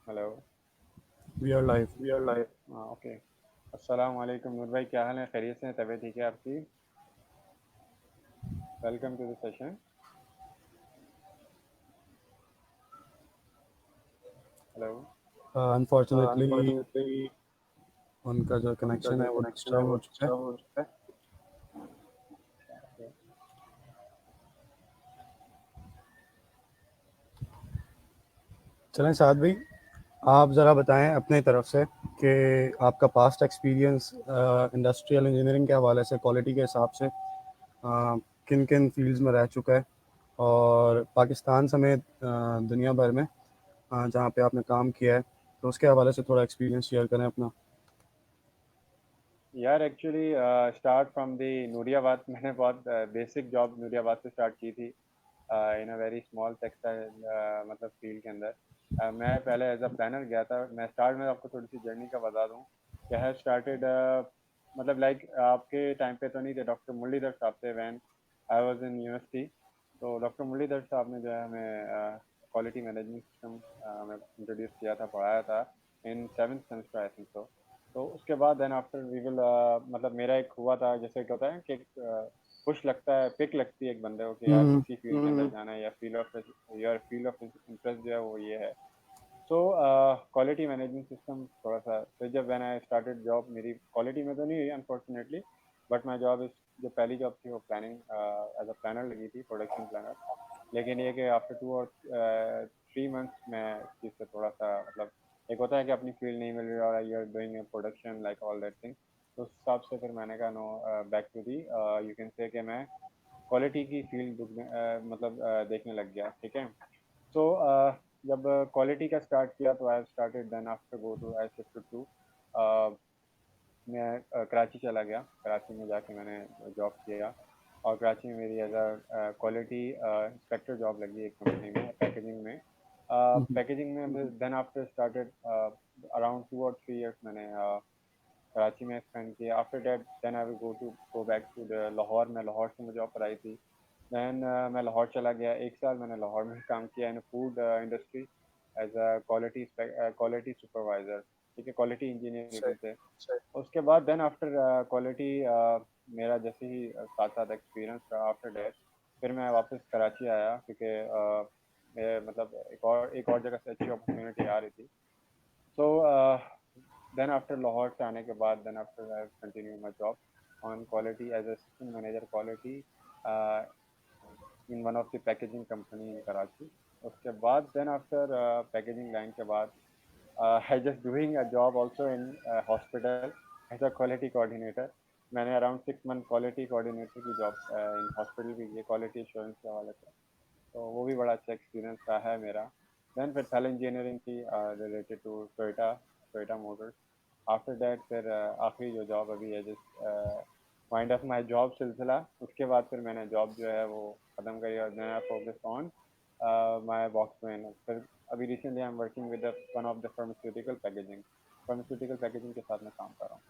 Hello. We are live. We are live. हाँ, okay. अस्सलाम वालेकुम नूर भाई, क्या हाल है? खैरियत से हैं? तबीयत ठीक है आपकी? Welcome to the session. Hello. Unfortunately unfortunately उनका जो उनका कनेक्शन जो है वो कनेक्शन है डिस्टर्ब वो हो चुका है। डिस्टर्ब हो चुका है। ओके। चलें साद भाई, आप ज़रा बताएं अपने तरफ से कि आपका पास्ट एक्सपीरियंस इंडस्ट्रियल इंजीनियरिंग के हवाले से, क्वालिटी के हिसाब से किन किन फील्ड्स में रह चुका है, और पाकिस्तान समेत दुनिया भर में जहाँ पे आपने काम किया है, तो उसके हवाले से थोड़ा एक्सपीरियंस शेयर करें अपना। यार actually start from the Nooriabad. मैंने बहुत बेसिक जॉब नूरियाबाद से स्टार्ट की थी, इन अ वेरी स्मॉल टेक्सटाइल मतलब फील्ड के अंदर। मैं पहले एज अ प्लानर गया था। मैं स्टार्ट में आपको थोड़ी सी जर्नी का बता दूं कि हैव स्टार्टेड मतलब लाइक आपके टाइम पे तो नहीं थे, डॉक्टर मुरलीधर साहब थे when I was in university. तो डॉक्टर मुरलीधर साहब ने जो है हमें क्वालिटी मैनेजमेंट सिस्टम हमें इंट्रोड्यूस किया था, पढ़ाया था इन सेवन्थ सेमेस्टर आई थिंक। तो उसके बाद देन आफ्टर वी विल मतलब मेरा एक हुआ था, जैसे क्या होता है कि पुश लगता है, पिक लगती है एक बंदे को कि यार हम्म। इसी फील्ड के अंदर जाना है, या field of your field of interest जो है वो ये है। सो क्वालिटी मैनेजमेंट सिस्टम थोड़ा सा, फिर जब व्हेन आई स्टार्टेड जॉब, मेरी क्वालिटी में तो नहीं हुई unfortunately, but my job is, जो पहली जॉब थी वो प्लानिंग एज अ प्लानर लगी थी, प्रोडक्शन प्लानर। लेकिन ये कि आफ्टर 2 और 3 मंथ्स में इस चीज़ से थोड़ा सा मतलब, एक होता है कि अपनी फील्ड नहीं मिल रही और you are doing a production like all that thing. तो उस हिसाब से फिर मैंने कहा no, back to the you can say कि मैं क्वालिटी की फील्ड मतलब देखने लग गया। ठीक है। सो जब क्वालिटी का स्टार्ट किया तो I started then after go to I shifted to, मैं कराची चला गया। कराची में जाके मैंने जॉब किया, और कराची में मेरी as a quality inspector job लगी एक कंपनी में पैकेजिंग में। हम्म। पैकेजिंग में देन आफ्टर स्टार्टेड अराउंड 2 और 3 इयर्स मैंने कराची में स्पेंड किया। After that then I will go back to the Lahore. में लाहौर से मुझे ऑफर आई थी। देन मैं लाहौर चला गया। 1 साल मैंने लाहौर में काम किया in food industry as a quality supervisor. ठीक है, क्वालिटी इंजीनियर यू कैन सही। से। उसके बाद देन आफ्टर क्वालिटी मेरा जैसे ही साथ साथ एक्सपीरियंस रहा, आफ्टर डैट फिर मैं वापस कराची आया, क्योंकि मतलब एक और जगह से अच्छी अपॉर्चुनिटी आ रही थी। सो देन आफ्टर लाहौर से आने के बाद then after I continue my job on quality as assistant manager quality in one of the packaging company in Karachi. उसके बाद देन आफ्टर पैकेजिंग लाइन के बाद I just doing a job also in hospital as a quality coordinator. मैंने around 6 month quality coordinator की job in hospital भी की, quality assurance के हवाले से। तो वो भी बड़ा अच्छा एक्सपीरियंस रहा है मेरा। देन फिर थल इंजीनियरिंग की related to Toyota, Toyota motors. After that फिर आखिरी जो जॉब अभी है, जिस माइंड ऑफ माई जॉब सिलसिला, उसके बाद फिर मैंने जॉब जो है वो ख़त्म करी और then I focus on my बॉक्समैन। फिर अभी recently I am working with one of the pharmaceutical packaging के साथ मैं काम कर रहा हूँ।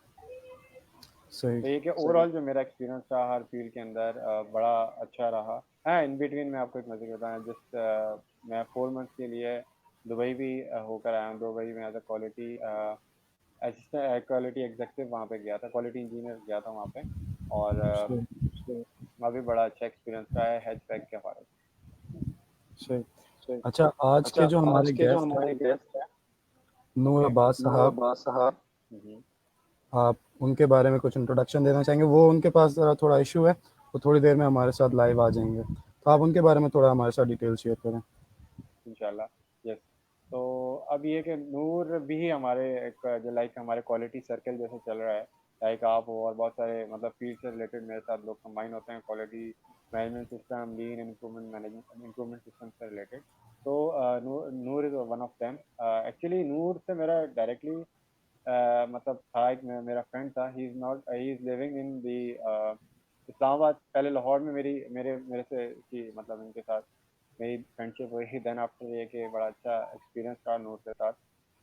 सही। तो ये कि ओवरऑल जो मेरा एक्सपीरियंस रहा हर फील्ड के अंदर बड़ा अच्छा रहा। हाँ, इन बिटवीन में आपको एक मजे बताएं, जस्ट मैं 4 मंथ के लिए दुबई भी होकर आया हूँ। दुबई में as a quality assistant quality executive वहाँ पे गया था, क्वालिटी इंजीनियर गया था वहाँ पे। और सही। वहाँ भी बड़ा अच्छा एक्सपीरियंस रहा है हैचबैक के हवाले सही। से। अच्छा, आज अच्छा, के जो आज हमारे के जो गेस्ट हैं, हमारे गेस्ट हैं, नूर ओके, अब्बास नूर साहब, अब्बास साहब। आप उनके बारे में कुछ इंट्रोडक्शन देना चाहेंगे? वो उनके पास ज़रा थोड़ा इशू है, वो थोड़ी देर में हमारे साथ लाइव आ जाएंगे, तो आप उनके बारे में थोड़ा हमारे साथ डिटेल शेयर करें। इंशाल्लाह। यस। तो अब ये कि नूर भी हमारे एक जो लाइक हमारे क्वालिटी सर्कल जैसे चल रहा है, लाइक आप हो और बहुत सारे मतलब फील्ड से रिलेटेड मेरे साथ लोग कंबाइन होते हैं quality management system, lean improvement management improvement system से रिलेटेड। तो Noor is one of them. Actually Noor से मेरा डायरेक्टली मतलब था, एक मेरा फ्रेंड था। He is living in the Islamabad. पहले लाहौर में मेरी मेरे मेरे से की मतलब इनके साथ मेरी फ्रेंडशिप हुई। देन आफ्टर ये कि बड़ा अच्छा एक्सपीरियंस रहा नूर के साथ।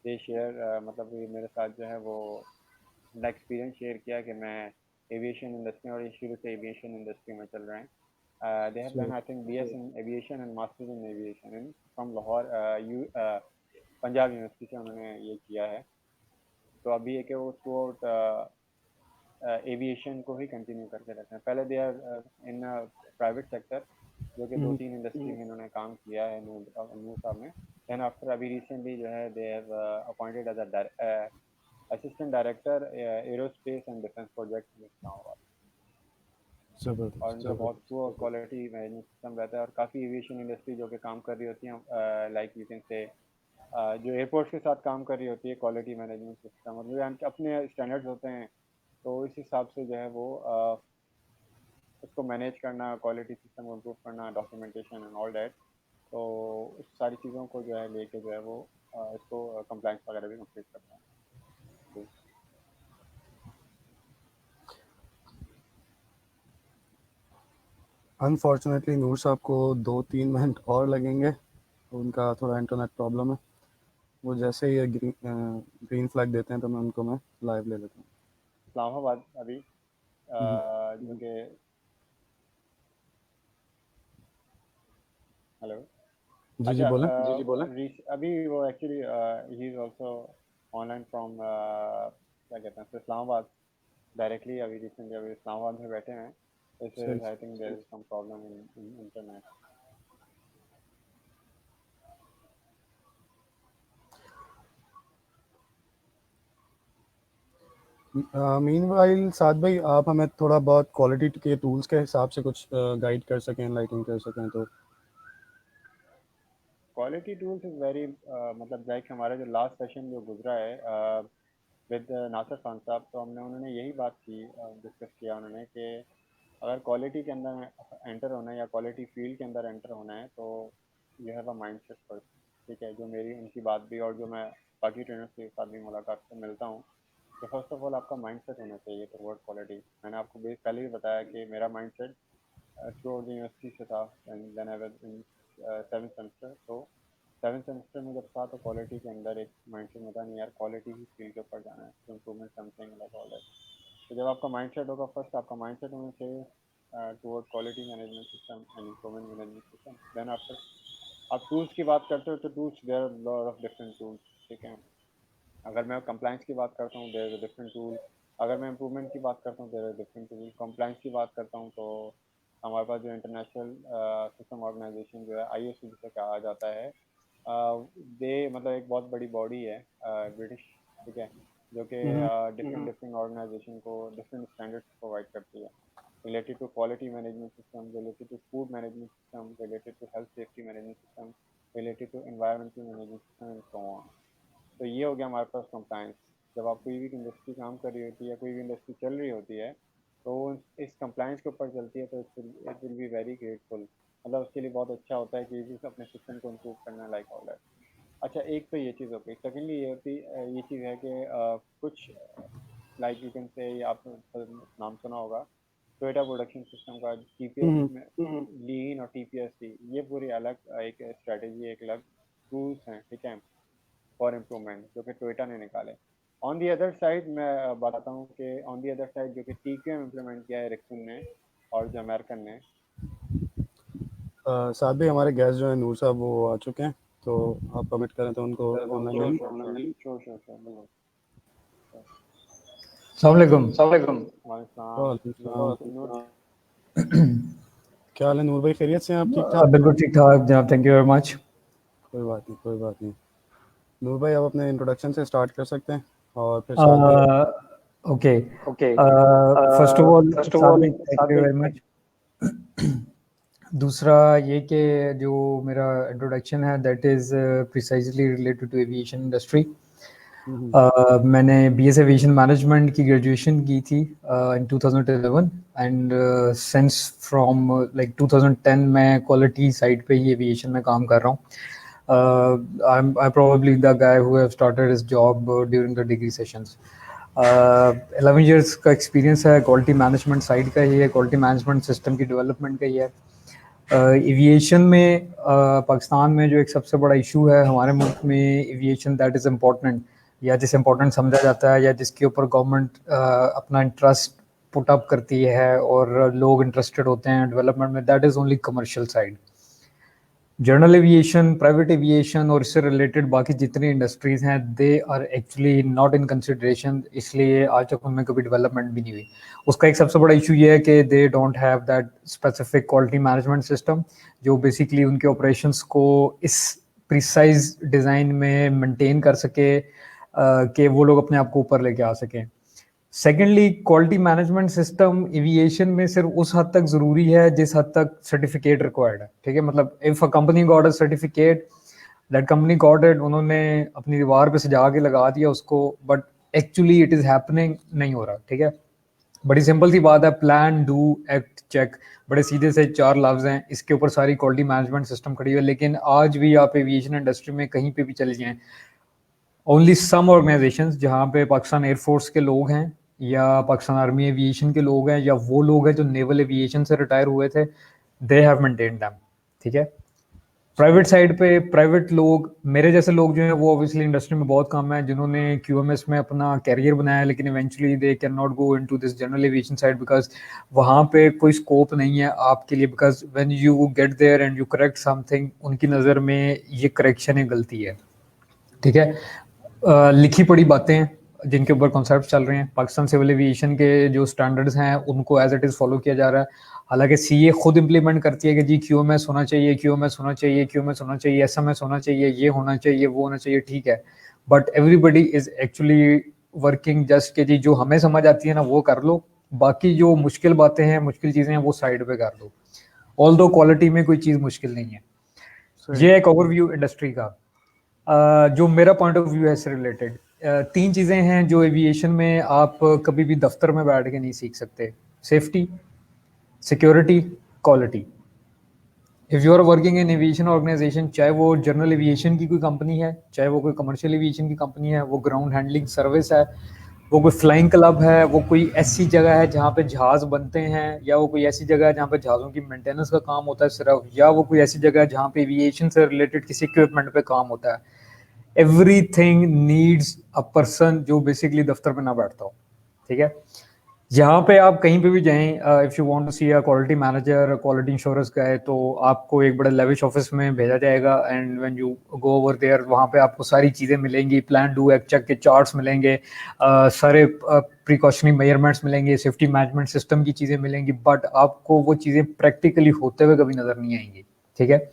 ये शेयर मतलब ये मेरे साथ जो है वो अपना एक्सपीरियंस शेयर किया कि मैं एविएशन इंडस्ट्री, और ये शुरू से एविएशन इंडस्ट्री में चल रहे हैं। They have सही। done I think BS in aviation and masters in aviation in from Lahore, Punjab university से उन्होंने ये किया है। तो अभी है कि वो थ्रू एविएशन को ही कंटिन्यू करके रखे हैं। पहले they are in private sector, जो कि 2-3 इंडस्ट्री में इन्होंने काम किया है नूर साहब ने। देन आफ्टर अभी रिसेंटली जो है they have appointed as assistant director aerospace and defence project में इस्लामाबाद। और इनका बहुत क्वालिटी मैनेजमेंट सिस्टम रहता है, और काफ़ी एविएशन इंडस्ट्री जो कि काम कर रही होती हैं, लाइक यू कैन से जो एयरपोर्ट्स के साथ काम कर रही होती है, क्वालिटी मैनेजमेंट सिस्टम और जो अपने स्टैंडर्ड्स होते हैं, तो इस हिसाब से जो है वो उसको मैनेज करना, क्वालिटी सिस्टम को इम्प्रूव करना, डॉक्यूमेंटेशन एंड ऑल डैट। तो उस सारी चीज़ों को जो है लेके जो है वो इसको कंप्लाइंस वगैरह भी कंप्लीट करता है। अनफॉर्चुनेटली नूर साहब को 2-3 मिनट और लगेंगे, उनका थोड़ा इंटरनेट प्रॉब्लम है। वो जैसे ही ग्रीन फ्लैग देते हैं तो मैं लाइव ले लेता हूँ। इस्लामाबाद अभी जो कि हेलो जी बोलें। अभी वो actually he is also online from क्या कहते हैं इस्लामाबाद डायरेक्टली। अभी रिसेंटली अभी इस्लामाबाद में बैठे हैं। I think there is some problem in internet. Meanwhile Saad भाई, आप हमें थोड़ा बहुत क्वालिटी के टूल्स के हिसाब से कुछ गाइड कर सकें, लाइटिंग कर सकें तो। क्वालिटी टूल्स इज़ वेरी मतलब लाइक हमारा जो लास्ट सेशन जो गुजरा है विद नासिर खान साहब, तो उन्होंने यही बात की, डिस्कस किया उन्होंने कि अगर क्वालिटी के अंदर एंटर होना है या क्वालिटी फील्ड के अंदर एंटर होना है, तो you have a mind set first. ठीक है, जो मेरी उनकी बात भी और जो मैं बाकी ट्रेनर्स के साथ भी मुलाकात से मिलता हूँ, तो फर्स्ट ऑफ ऑल आपका माइंड सेट होना चाहिए टुवर्ड क्वालिटी। मैंने आपको पहले भी बताया कि मेरा माइंड सेट थ्रू यूनिवर्सिटी से था, then I was in 7th semester. तो 7th सेमेस्टर में जब था तो क्वालिटी के अंदर एक माइंड सेट होता नहीं यार, क्वालिटी ही फील्ड के ऊपर जाना है, तो improvement something like all that. तो जब आपका माइंड सेट होगा, फर्स्ट आपका माइंड सेट होना चाहिए toward quality management system and improvement management system. Then after आप टूल्स की बात करते हो तो tools there are lot of different tools. ठीक है, अगर मैं कंप्लाइंस की बात करता हूँ there is a different tool. अगर मैं इम्प्रूवमेंट की बात करता हूँ there is different tool. Compliance की बात करता हूँ तो हमारे पास जो इंटरनेशनल सिस्टम ऑर्गेनाइजेशन जो है ISO जिसे कहा जाता है, दे मतलब एक बहुत बड़ी बॉडी है ब्रिटिश, ठीक है, जो कि डिफरेंट ऑर्गेनाइजेशन को डिफरेंट स्टैंडर्ड्स प्रोवाइड करती है related to quality management system, related to food management system, related to health safety management system, related to environmental management system and so on। तो ये हो गया हमारे पास कंप्लायंस। जब आप कोई भी इंडस्ट्री काम कर रही होती है, कोई भी इंडस्ट्री चल रही होती है, तो इस कंप्लायंस के ऊपर चलती है, तो it will be very grateful. मतलब उसके लिए बहुत अच्छा होता है कि इस अपने सिस्टम को इम्प्रूव करना, लाइक ऑल दैट। अच्छा, एक तो ये चीज़ हो गई। सेकेंडली ये चीज़ है कि कुछ लाइक यू कैन से, आप नाम सुना होगा टोयोटा प्रोडक्शन सिस्टम का, TPS में लीन और TPSC, ये पूरी अलग एक स्ट्रेटेजी, एक अलग टूल्स हैं, ठीक है, फॉर इम्प्रूवमेंट, जो कि टोयोटा ने निकाले। ऑन दी अदर साइड मैं बताता हूँ कि ऑन दी अदर साइड जो कि TQM इम्प्लीमेंट किया है रिक्सन ने और जो अमेरिकन ने। साथ भी हमारे गेस्ट जो है नूर साहब वो आ चुके हैं, तो आप परमिट करें तो उनको ऑनलाइन। अस्सलाम वालेकुम। क्या हाल है नूर भाई, खैरियत से हैं आप? ठीक ठाक? बिल्कुल ठीक ठाक जनाब, थैंक यू वेरी मच। कोई बात नहीं। नूर भाई, आप अपने इंट्रोडक्शन से स्टार्ट कर सकते हैं और फिर okay, first of all thank you very much. दूसरा ये कि जो मेरा इंट्रोडक्शन है that is precisely related to aviation industry. मैंने BS एविएशन मैनेजमेंट की ग्रेजुएशन की थी in 2011 and since from like 2010 मैं क्वालिटी साइड पे ही एविएशन में काम कर रहा हूँ। I probably the guy who have started his job during the degree sessions. 11 years का एक्सपीरियंस है, क्वालिटी मैनेजमेंट साइड का ही है, क्वालिटी मैनेजमेंट सिस्टम की डेवलपमेंट का ही है। एविएशन में पाकिस्तान में जो एक सबसे बड़ा इशू है हमारे मुल्क में, एविएशन दैट इज़ इम्पोर्टेंट या जिसे इम्पोर्टेंट समझा जाता है या जिसके ऊपर गवर्नमेंट अपना इंटरेस्ट पुट अप करती है और लोग इंटरेस्टेड होते हैं डेवलपमेंट में, that is only commercial side. General aviation, private aviation और इससे रिलेटेड बाकी जितनी इंडस्ट्रीज हैं they are actually not in consideration, इसलिए आज तक उनमें कभी डेवलपमेंट भी नहीं हुई। उसका एक सबसे बड़ा इशू ये है कि they don't have that specific quality management system जो बेसिकली उनके ऑपरेशंस को इस प्रिसाइज डिज़ाइन में मेंटेन कर सके कि वो लोग अपने आप को ऊपर लेके आ सकें। Secondly, quality management system aviation में सिर्फ उस हद तक जरूरी है जिस हद तक सर्टिफिकेट रिक्वायर्ड है, ठीक है। मतलब if a company got a certificate, that company got it, उन्होंने अपनी दीवार पे सजा के लगा दिया उसको, but actually it is happening नहीं हो रहा, ठीक है। बड़ी सिंपल सी बात है, प्लान, डू, एक्ट, चेक, बड़े सीधे से 4 लफ्ज हैं, इसके ऊपर सारी क्वालिटी मैनेजमेंट सिस्टम खड़ी है। लेकिन आज भी आप एविएशन इंडस्ट्री में कहीं पे भी चले जाएं, ओनली सम ऑर्गेनाइजेशंस जहाँ पे पाकिस्तान एयरफोर्स के लोग हैं या पाकिस्तान आर्मी एविएशन के लोग हैं या वो लोग हैं जो नेवल एविएशन से रिटायर हुए थे, दे हैव मेंटेन्ड देम, ठीक है। प्राइवेट साइड पे प्राइवेट लोग, मेरे जैसे लोग जो हैं वो ऑब्वियसली इंडस्ट्री में बहुत कम है जिन्होंने QMS में अपना कैरियर बनाया, लेकिन eventually they can not go into this general aviation side because वहाँ पे कोई स्कोप नहीं है आपके लिए, because when you get there and you correct something, उनकी नज़र में ये करेक्शन है, गलती है, ठीक है। लिखी पढ़ी बातें हैं जिनके ऊपर कॉन्सेप्ट चल रहे हैं, पाकिस्तान सिविल एविएशन के जो स्टैंडर्ड्स हैं उनको एज इट इज़ फॉलो किया जा रहा है। हालांकि CA खुद इंप्लीमेंट करती है कि जी QMS होना चाहिए, QMS होना चाहिए, QMS होना चाहिए, SMS होना चाहिए, ये होना चाहिए, वो होना चाहिए, ठीक है। But everybody is actually working just कि जी जो हमें समझ आती है ना वो कर लो, बाकी जो मुश्किल बातें हैं, मुश्किल चीज़ें हैं वो साइड पे कर दो। ऑल्दो क्वालिटी में कोई चीज़ मुश्किल नहीं है। ये एक ओवरव्यू इंडस्ट्री का। जो मेरा पॉइंट ऑफ व्यू है इससे रिलेटेड, 3 चीज़ें हैं जो एविएशन में आप कभी भी दफ्तर में बैठ के नहीं सीख सकते: safety, security, quality. If you are working in aviation organisation, चाहे वो जनरल एविएशन की कोई कंपनी है, चाहे वो कोई कमर्शियल एविएशन की कंपनी है, वो ग्राउंड हैंडलिंग सर्विस है, वो कोई फ्लाइंग क्लब है, वो कोई ऐसी जगह है जहाँ पे जहाज़ बनते हैं, या वो कोई ऐसी जगह है जहाँ पे जहाज़ों की मेंटेनेंस का काम होता है सिर्फ, या वो कोई ऐसी जगह है जहाँ पे एविएशन से रिलेटेड किसी इक्विपमेंट पे काम होता है, एवरीथिंग नीड्स अ पर्सन जो बेसिकली दफ्तर में ना बैठता हो, ठीक है। यहाँ पे आप कहीं पे भी जाएं, if you want to see a quality manager, quality insurance का है, तो आपको एक बड़े लेविश ऑफिस में भेजा जाएगा and when you go over there, वहाँ पे आपको सारी चीज़ें मिलेंगी, प्लान, डू, एक्ट, चेक के चार्ट्स मिलेंगे, सारे प्रिकॉशनरी मेजरमेंट्स मिलेंगे, सेफ्टी मैनेजमेंट सिस्टम की चीज़ें मिलेंगी, बट आपको वो चीज़ें प्रैक्टिकली होते हुए कभी नज़र नहीं आएंगी, ठीक है।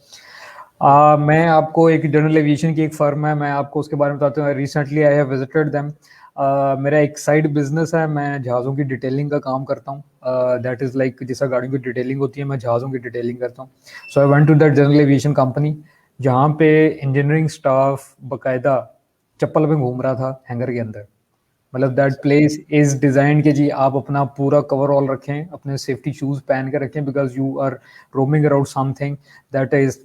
मैं आपको एक जनरल एविएशन की एक फर्म है, मैं आपको उसके बारे में बताता हूँ। Recently I have visited them. मेरा एक साइड बिजनेस है, मैं जहाज़ों की डिटेलिंग का काम करता हूँ। दैट इज़ लाइक जैसा गाड़ियों की डिटेलिंग होती है, मैं जहाज़ों की डिटेलिंग करता हूँ। So I went to that general aviation company जहाँ पे इंजीनियरिंग स्टाफ बाकायदा चप्पल में घूम रहा था हैंगर के अंदर। मतलब दैट प्लेस इज डिजाइन के जी आप अपना पूरा कवर ऑल रखें, अपने सेफ्टी शूज पहन के रखें, because you are roaming around something that is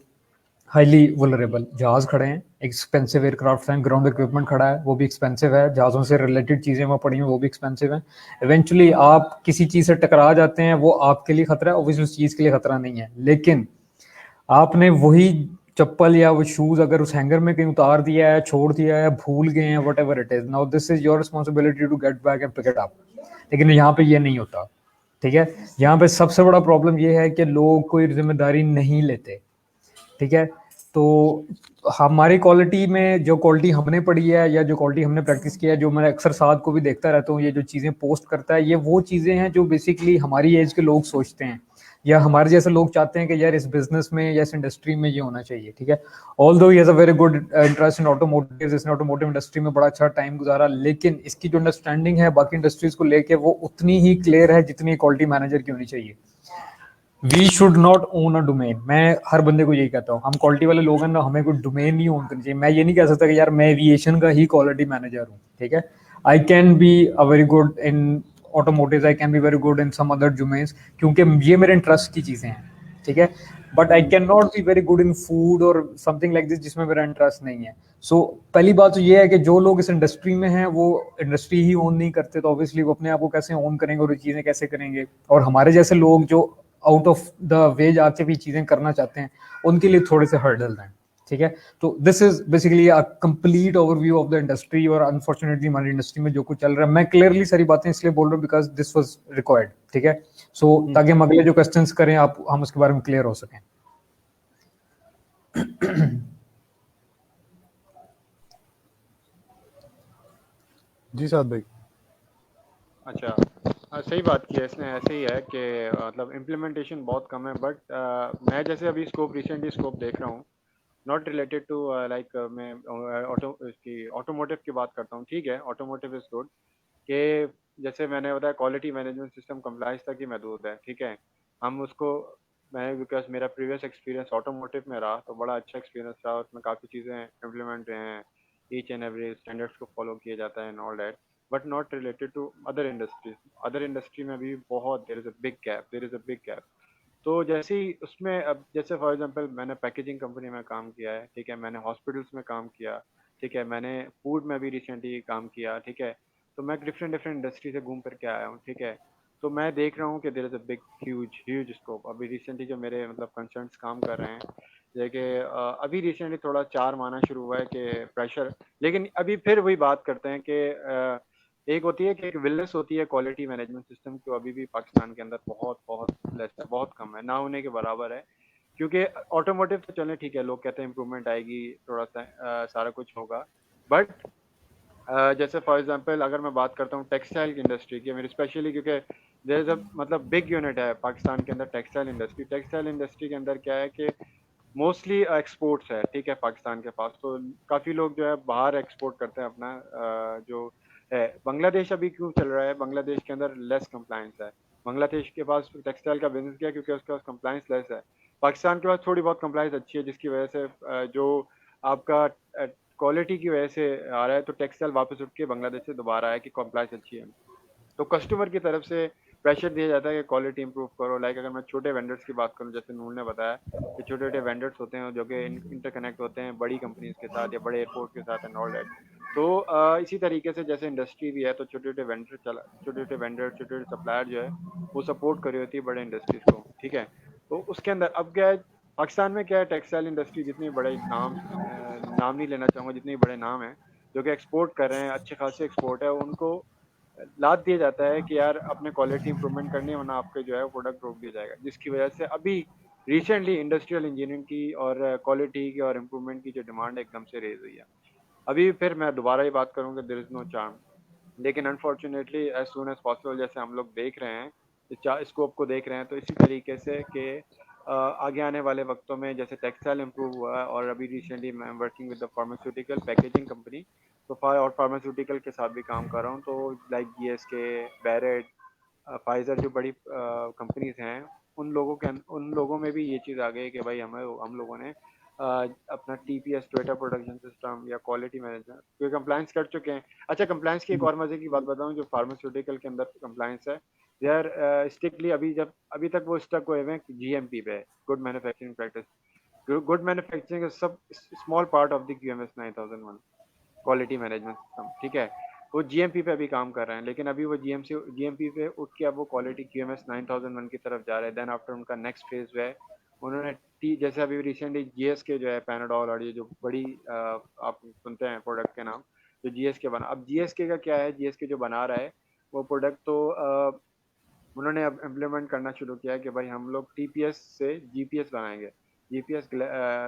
highly vulnerable. जहाज खड़े हैं, एक्सपेंसिव एयरक्राफ्ट हैं, ग्राउंड इक्विपमेंट खड़ा है वो भी एक्सपेंसिव है, जहाज़ों से रिलेटेड चीज़ें वहाँ पड़ी हैं वो भी एक्सपेंसिव हैं। इवेंचुअली आप किसी चीज़ से टकरा जाते हैं, वो आपके लिए खतरा है, ऑब्वियसली उस चीज़ के लिए खतरा नहीं है, लेकिन आपने वही चप्पल या वो शूज अगर उस हैंगर में कहीं उतार दिया है, छोड़ दिया है, भूल गए हैं, whatever it is, now this is your responsibility to get back and pick it up. लेकिन यहाँ पे ये नहीं होता, ठीक है। यहाँ पे सबसे बड़ा प्रॉब्लम ये है कि लोग कोई जिम्मेदारी नहीं लेते, ठीक है। तो हमारी क्वालिटी में जो क्वालिटी हमने पढ़ी है या जो क्वालिटी हमने प्रैक्टिस किया है, जो मैं अक्सर साथ को भी देखता रहता हूँ, ये जो चीज़ें पोस्ट करता है, ये वो चीज़ें हैं जो बेसिकली हमारी एज के लोग सोचते हैं या हमारे जैसे लोग चाहते हैं कि यार इस बिजनेस में या इस इंडस्ट्री में ये होना चाहिए, ठीक है। Although he has a very good interest in automotive, इसने ऑटोमोटिव इंडस्ट्री में बड़ा अच्छा टाइम गुजारा, लेकिन इसकी जो अंडरस्टैंडिंग है बाकी इंडस्ट्रीज को लेके वो उतनी ही क्लियर है जितनी क्वालिटी मैनेजर की होनी चाहिए। We should not own a domain. मैं हर बंदे को यही कहता हूँ, हम क्वालिटी वाले लोग हैं ना, हमें कोई डोमेन नहीं ओन करनी चाहिए। मैं ये नहीं कह सकता कि यार मैं एविएशन का ही क्वालिटी मैनेजर हूँ, ठीक है। I can be a very good in automotive, I can be very good in some other domains, क्योंकि ये मेरे इंटरेस्ट की चीज़ें हैं, ठीक है। But I can not be very good in food और समथिंग लाइक दिस जिसमें मेरा इंटरेस्ट नहीं है। सो पहली बात तो ये है कि जो लोग इस इंडस्ट्री में हैं वो इंडस्ट्री ही ओन नहीं करते, तो ऑब्वियसली वो अपने आप को कैसे ओन करेंगे और ये चीज़ें कैसे करेंगे। और हमारे जैसे लोग जो आउट ऑफ द वे जाके भी चीज़ें करना चाहते हैं, उनके लिए थोड़े से हर्डल हैं, ठीक है। तो this is basically a complete overview of the industry, और अनफॉर्चुनेटली हमारी इंडस्ट्री में जो कुछ चल रहा है, मैं क्लियरली सारी बातें इसलिए बोल रहा हूँ बिकॉज दिस वाज रिक्वायर्ड, ठीक है। सो ताकि हम अगले जो क्वेश्चंस करें आप हम उसके बारे में क्लियर हो सकें। जी साद भाई। अच्छा, सही बात की है इसने। ऐसे ही है कि मतलब इम्प्लीमेंटेशन बहुत कम है, बट मैं जैसे अभी स्कोप रिसेंटली स्कोप देख रहा हूँ, नॉट रिलेटेड टू लाइक मैं ऑटो इसकी ऑटोमोटिव की बात करता हूँ। ठीक है, ऑटोमोटिव इज गुड कि जैसे मैंने बताया क्वालिटी मैनेजमेंट सिस्टम कंप्लाइंस तक ही महदूद है। ठीक है, हम उसको मैं बिकॉज मेरा प्रीवियस एक्सपीरियंस ऑटोमोटिव में रहा तो बड़ा अच्छा एक्सपीरियंस रहा, उसमें काफ़ी चीज़ें इम्प्लीमेंट हुए हैं, ईच एंड एवरी स्टैंडर्ड्स को फॉलो किया जाता है and all that, but not related to other industries. Other industry में भी बहुत there is a big gap, there is a big gap. तो जैसे ही उसमें अब जैसे फॉर एग्जांपल मैंने पैकेजिंग कंपनी में काम किया है, ठीक है, मैंने हॉस्पिटल्स में काम किया, ठीक है, मैंने फूड में भी रिसेंटली काम किया, ठीक है, तो मैं डिफरेंट डिफरेंट इंडस्ट्री से घूम करके आया हूँ। ठीक है, तो मैं देख रहा हूँ कि there is a big huge huge scope. अभी रिसेंटली जो मेरे मतलब कंसर्न्स काम कर रहे हैं, देखिए अभी रिसेंटली थोड़ा चार माना शुरू हुआ है कि प्रेशर, लेकिन अभी फिर वही बात करते हैं कि एक होती है कि एक विलनेस होती है क्वालिटी मैनेजमेंट सिस्टम की, अभी भी पाकिस्तान के अंदर बहुत बहुत लेस है, बहुत कम है, ना होने के बराबर है। क्योंकि ऑटोमोटिव तो चले ठीक है, लोग कहते हैं इम्प्रूवमेंट आएगी, थोड़ा सा सारा कुछ होगा, बट जैसे फॉर एग्जांपल अगर मैं बात करता हूँ टेक्सटाइल की इंडस्ट्री की, मेरी स्पेशली क्योंकि देयर इज अ मतलब बिग यूनिट है पाकिस्तान के अंदर टेक्सटाइल इंडस्ट्री। टेक्सटाइल इंडस्ट्री के अंदर क्या है कि मोस्टली एक्सपोर्ट्स है, ठीक है, पाकिस्तान के पास तो काफ़ी लोग जो है बाहर एक्सपोर्ट करते हैं अपना जो है। बांग्लादेश अभी क्यों चल रहा है, बांग्लादेश के अंदर लेस कंप्लाइंस है। बांग्लादेश के पास टेक्सटाइल का बिजनेस किया क्योंकि उसके पास कंप्लाइंस लेस है। पाकिस्तान के पास थोड़ी बहुत कंप्लाइंस अच्छी है, जिसकी वजह से जो आपका क्वालिटी की वजह से आ रहा है, तो टेक्सटाइल वापस उठ के बांग्लादेश से दोबारा आया कि कंप्लाइंस अच्छी है। तो कस्टमर की तरफ से प्रेशर दिया जाता है कि क्वालिटी इंप्रूव करो। लाइक अगर मैं छोटे वेंडर्स की बात करूं, जैसे नूर ने बताया कि छोटे छोटे वेंडर्स होते हैं जो कि इंटरकनेक्ट होते हैं बड़ी कंपनीज के साथ या बड़े एयरपोर्ट के साथ एंड ऑल दैट। तो इसी तरीके से जैसे इंडस्ट्री भी है, तो छोटे छोटे वेंडर छोटे छोटे वेंडर, छोटे छोटे सप्लायर जो है वो सपोर्ट कर रही होती है बड़े इंडस्ट्रीज को। ठीक है, तो उसके अंदर अब क्या है, पाकिस्तान में क्या है, टेक्सटाइल इंडस्ट्री जितने बड़े नाम नहीं लेना चाहूँगा, जितने बड़े नाम हैं जो कि एक्सपोर्ट कर रहे हैं, अच्छे खासे एक्सपोर्ट है, उनको लाद दिया जाता है कि यार अपने क्वालिटी इंप्रूवमेंट करनी है, वरना आपके जो है वो प्रोडक्ट रोक दिया जाएगा, जिसकी वजह से अभी रिसेंटली इंडस्ट्रियल इंजीनियरिंग की और क्वालिटी की और इम्प्रूवमेंट की जो डिमांड है एकदम से रेज हुई है। अभी फिर मैं दोबारा ही बात करूंगा, देयर इज नो चार्म, लेकिन unfortunately as soon as possible जैसे हम लोग देख रहे हैं, इस स्कोप को देख रहे हैं, तो इसी तरीके से कि आगे आने वाले वक्तों में जैसे टेक्सटाइल इंप्रूव हुआ है, और अभी रिसेंटली मैं working with the pharmaceutical packaging company, तो और फार्मास्यूटिकल के साथ भी काम कर रहा हूँ, तो लाइक GSK, बैरेट, फाइजर, जो बड़ी कंपनीज हैं, उन लोगों में भी ये चीज़ आ गई कि भाई हम लोगों ने अपना TPS टोयोटा प्रोडक्शन सिस्टम या क्वालिटी मैनेजमेंट क्योंकि कंप्लाइंस कर चुके हैं। अच्छा, कंप्लाइंस की एक और मजे की बात बताऊं, जो फार्मास्यूटिकल के अंदर कंप्लाइंस है, दे आर स्ट्रिक्टली अभी तक वो स्टक हुए हैं GMP पे, good manufacturing practice. Good manufacturing सब small part of the QMS 9001 quality management system. ठीक है, वो GMP पे अभी काम कर रहे हैं, लेकिन अभी वो GMP पे उठ के अब वो क्वालिटी QMS 9001 की तरफ जा रहे हैं। देन आफ्टर उनका नेक्स्ट फेज जो है, उन्होंने जैसे अभी रिसेंटली GSK जो है पैनाडोल, और ये जो बड़ी आप सुनते हैं प्रोडक्ट के नाम, जो GSK बना, अब GSK का क्या है, GSK जो बना रहा है वो प्रोडक्ट, तो उन्होंने अब इम्प्लीमेंट करना शुरू किया है कि भाई हम लोग TPS से GPS बनाएंगे, GPS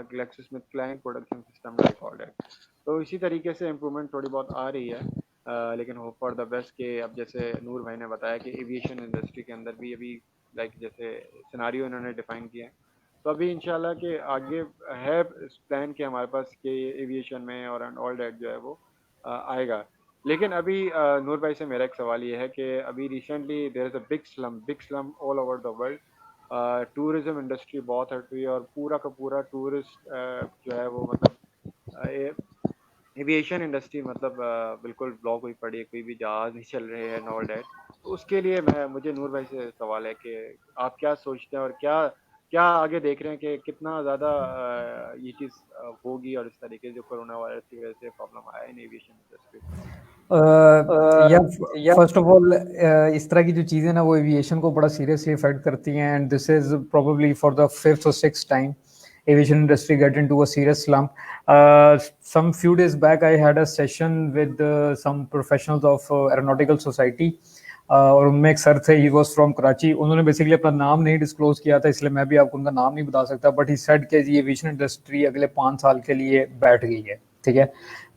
GlaxoSmithKline production system like all that. तो इसी तरीके से इम्प्रूवमेंट थोड़ी बहुत आ रही है, लेकिन होप फॉर द बेस्ट के अब जैसे नूर भाई ने बताया कि एविएशन इंडस्ट्री के अंदर भी अभी लाइक जैसे सिनारियो इन्होंने डिफाइन किया है, तो अभी इंशाल्लाह के आगे है प्लान कि हमारे पास के एविएशन में और ऑल दैट जो है वो आएगा। लेकिन अभी नूर भाई से मेरा एक सवाल ये है कि अभी recently there is a big slum all over the world. Tourism industry बहुत हट रही है, और पूरा का पूरा टूरिस्ट जो है वो मतलब एविएशन इंडस्ट्री मतलब बिल्कुल ब्लॉक हुई पड़ी है, कोई भी जहाज़ नहीं चल रहे हैं ऑल डैट। तो उसके लिए मुझे नूर भाई से सवाल है कि आप क्या सोचते हैं और क्या क्या आगे देख रहे हैं कि कितना ज़्यादा ये चीज़ होगी, और इस तरीके से जो कोरोना वायरस की वजह से प्रॉब्लम आया है इन एविएशन इंडस्ट्री में। या फर्स्ट ऑफ ऑल इस तरह की जो चीज़ें ना वो एविएशन को बड़ा सीरियसली अफेक्ट करती हैं, and this is probably for the 5th or 6th time aviation industry get into a serious slump. Some few days back I had a session with some professionals of aeronautical society. और उनमें एक sir थे, he was from Karachi. उन्होंने basically अपना नाम नहीं disclose किया था, इसलिए मैं भी आपको उनका नाम नहीं बता सकता, बट ही सेड कि ये एविएशन इंडस्ट्री अगले 5 साल के लिए बैठ गई है, ठीक है।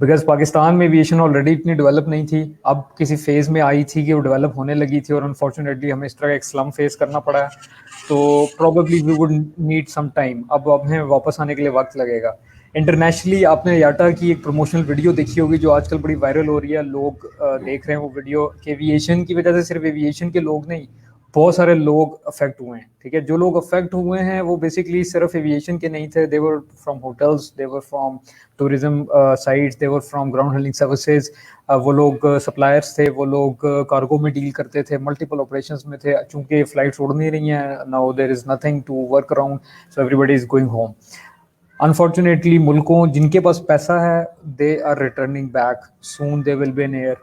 बिकॉज पाकिस्तान में एविएशन ऑलरेडी इतनी डेवलप नहीं थी, अब किसी फेज में आई थी कि वो डेवलप होने लगी थी, और अनफॉर्चुनेटली हमें इस तरह का एक स्लम फेस करना पड़ा है। तो probably we would need some time, अब हमें वापस आने के लिए वक्त लगेगा। इंटरनेशनली आपने याटा की एक प्रमोशनल वीडियो देखी होगी जो आजकल बड़ी वायरल हो रही है, लोग देख रहे हैं वो वीडियो कि एविएशन की वजह से सिर्फ एविएशन के लोग नहीं, बहुत सारे लोग अफेक्ट हुए हैं, ठीक है। जो लोग अफेक्ट हुए हैं वो बेसिकली सिर्फ एविएशन के नहीं थे, they were from hotels, they were from tourism sites, they were from ground handling services, वो लोग सप्लायर्स थे, वो लोग कार्गो में डील करते थे, मल्टीपल ऑपरेशंस में थे। चूंकि फ्लाइट्स उड़ नहीं रही हैं, now there is nothing to work around, so everybody is going home. Unfortunately मुल्कों जिनके पास पैसा है, they are returning back, soon they will be in air.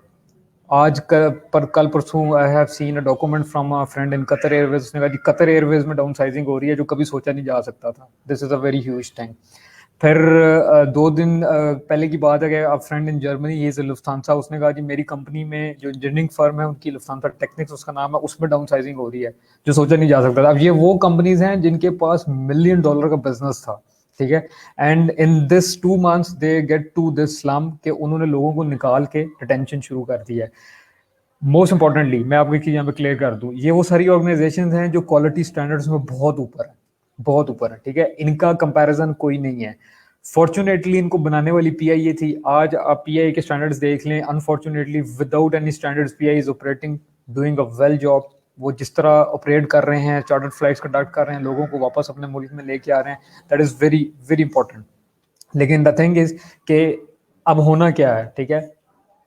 आज कल परसों I have seen a document from a friend in Qatar Airways, उसने कहा जी कतर एयरवेज में डाउन साइजिंग हो रही है जो कभी सोचा नहीं जा सकता था, this is a very huge thing. फिर 2 दिन पहले की बात है कि अब फ्रेंड इन जर्मनी, ये लुफ्थांसा, उसने कहा जी मेरी कंपनी में जो इंजीनियरिंग फर्म है उनकी, लुफ्थांसा टेक्निक्स उसका नाम है, उसमें डाउन साइजिंग हो रही है जो सोचा नहीं जा सकता था। अब ये वो कंपनीज हैं जिनके पास $1 मिलियन का बिजनेस था, ठीक है। And in this 2 months they get to this slum कि उन्होंने लोगों को निकाल के डिटेंशन शुरू कर दी है। मोस्ट इंपॉर्टेंटली मैं आपको एक चीज यहाँ पे क्लियर कर दूं, ये वो सारी ऑर्गेनाइजेशन हैं जो क्वालिटी स्टैंडर्ड्स में बहुत ऊपर है, बहुत ऊपर है, ठीक है। इनका कंपैरिजन कोई नहीं है। फॉर्चुनेटली इनको बनाने वाली पीआईए थी, आज आप पीआईए के स्टैंडर्ड्स देख लें, unfortunately without any standards PIA is operating, doing a well job. वो जिस तरह ऑपरेट कर रहे हैं, चार्टर्ड फ्लाइट्स कंडक्ट कर रहे हैं, लोगों को वापस अपने मुल्क में लेके आ रहे हैं, that is very very important. लेकिन द थिंग इज कि अब होना क्या है, ठीक है।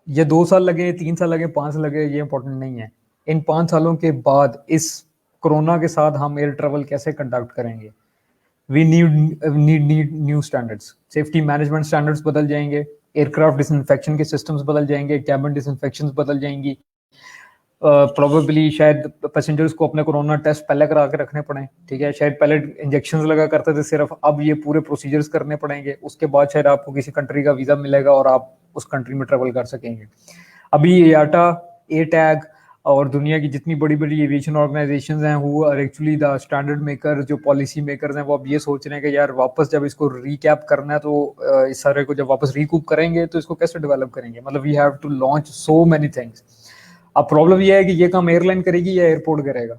ये 2 साल लगे, 3 साल लगे, 5 साल लगे, ये इंपॉर्टेंट नहीं है। इन 5 सालों के बाद इस कोरोना के साथ हम एयर ट्रेवल कैसे कंडक्ट करेंगे? We need new standards, safety management standards बदल जाएंगे, एयरक्राफ्ट डिसइंफेक्शन के सिस्टम्स बदल जाएंगे, कैबिन डिसइंफेक्शन बदल जाएंगी, प्रोबेबली शायद पैसेंजर्स को अपने कोरोना टेस्ट पहले करा के रखने पड़े, ठीक है। शायद पहले इंजेक्शन लगा करते थे सिर्फ, अब ये पूरे प्रोसीजर्स करने पड़ेंगे, उसके बाद शायद आपको किसी कंट्री का वीजा मिलेगा और आप उस कंट्री में ट्रेवल कर सकेंगे। अभी याटा, ए टैग और दुनिया की जितनी बड़ी बड़ी एविएशन ऑर्गेनाइजेशंस हैं, who are actually the standard maker, जो पॉलिसी मेकर्स हैं, वो अब ये सोच रहे हैं कि यार वापस जब इसको रिकैप करना है तो इस सारे को जब वापस रिकूप करेंगे तो इसको कैसे डेवलप करेंगे, मतलब we have to launch so many things. अब प्रॉब्लम ये है कि ये काम एयरलाइन करेगी या एयरपोर्ट करेगा,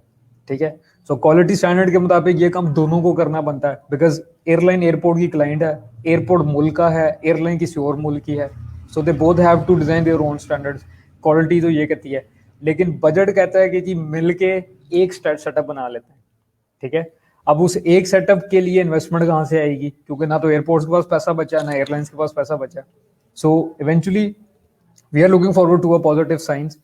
ठीक है। सो क्वालिटी स्टैंडर्ड के मुताबिक ये काम दोनों को करना बनता है, बिकॉज एयरलाइन एयरपोर्ट की क्लाइंट है, एयरपोर्ट मुल्क का है, एयरलाइन किसी और मुल्क की है। So they both have to design their own standards. Quality तो ये कहती है, लेकिन बजट कहता है कि जी मिलके एक सेटअप बना लेते हैं, ठीक है। अब उस एक सेटअप के लिए इन्वेस्टमेंट कहाँ से आएगी, क्योंकि ना तो एयरपोर्ट्स के पास पैसा बचा, ना एयरलाइंस के पास पैसा बचा। So eventually we are looking forward to a positive science.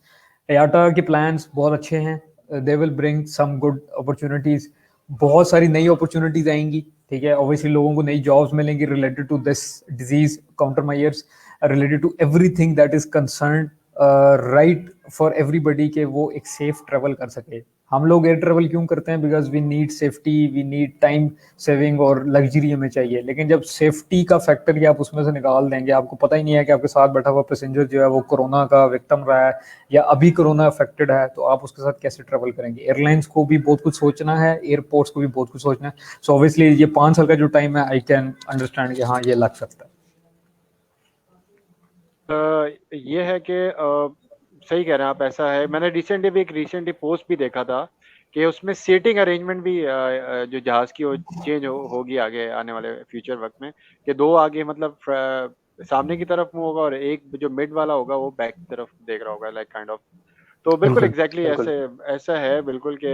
IATA के प्लान्स बहुत अच्छे हैं, they will bring some good opportunities, बहुत सारी नई अपॉर्चुनिटीज आएंगी, ठीक है। ऑब्वियसली लोगों को नई जॉब्स मिलेंगी related to this disease, counter measures, related to everything that is concern right for everybody के वो एक सेफ ट्रेवल कर सके। हम लोग एयर ट्रेवल क्यों करते हैं? Because we need safety, we need time saving और लग्जरी हमें चाहिए। लेकिन जब सेफ्टी का फैक्टर ही आप उसमें से निकाल देंगे, आपको पता ही नहीं है कि आपके साथ बैठा हुआ पैसेंजर जो है वो कोरोना का विक्टिम रहा है या अभी कोरोना अफेक्टेड है, तो आप उसके साथ कैसे ट्रेवल करेंगे? एयरलाइंस को भी बहुत कुछ सोचना है, एयरपोर्ट्स को भी बहुत कुछ सोचना है। सो ऑब्वियसली ये 5 साल का जो टाइम है, आई कैन अंडरस्टैंड कि हाँ ये लग सकता है। ये है कि सही कह रहे हैं आप, ऐसा है। मैंने रिसेंटली पोस्ट भी देखा था कि उसमें सीटिंग अरेंजमेंट भी जो जहाज की वो चेंज होगी आगे आने वाले फ्यूचर वक्त में, कि 2 आगे मतलब सामने की तरफ मुंह होगा और एक जो मिड वाला होगा वो बैक की तरफ देख रहा होगा, लाइक काइंड ऑफ। तो बिल्कुल एग्जैक्टली ऐसा है बिल्कुल कि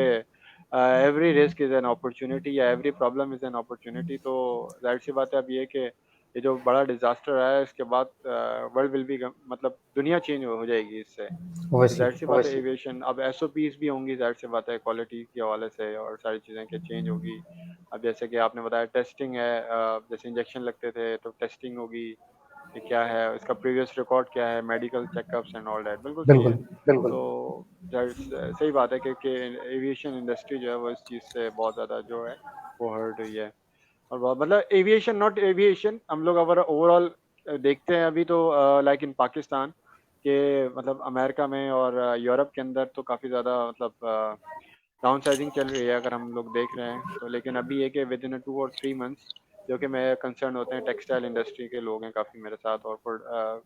every risk is an opportunity या every problem is an opportunity. तो जाहिर सी बात है अब ये कि ये जो बड़ा डिजास्टर आया है इसके बाद वर्ल्ड विल बी, मतलब दुनिया चेंज हो जाएगी इससे। तो जाहिर सी बात है एविएशन अब एसओपीज भी होंगी, जाहिर सी बात है क्वालिटी के हवाले से और सारी चीज़ें के चेंज होगी। अब जैसे कि आपने बताया टेस्टिंग है, जैसे इंजेक्शन लगते थे तो टेस्टिंग होगी कि क्या है इसका प्रीवियस रिकॉर्ड, क्या है medical checkups and all that. बिल्कुल सही है। तो सही बात है कि एविएशन इंडस्ट्री जो है वो इस चीज़ से बहुत ज़्यादा जो है वो हर्ट हुई है। और मतलब एविएशन नॉट एविएशन, हम लोग अगर ओवरऑल देखते हैं अभी तो लाइक इन पाकिस्तान कि मतलब अमेरिका में और यूरोप के अंदर तो काफ़ी ज़्यादा मतलब डाउन साइजिंग चल रही है अगर हम लोग देख रहे हैं तो। लेकिन अभी ये कि विद इन 2 और 3 मंथ्स जो कि मैं कंसर्न होते हैं, टेक्सटाइल इंडस्ट्री के लोग हैं काफ़ी मेरे साथ, और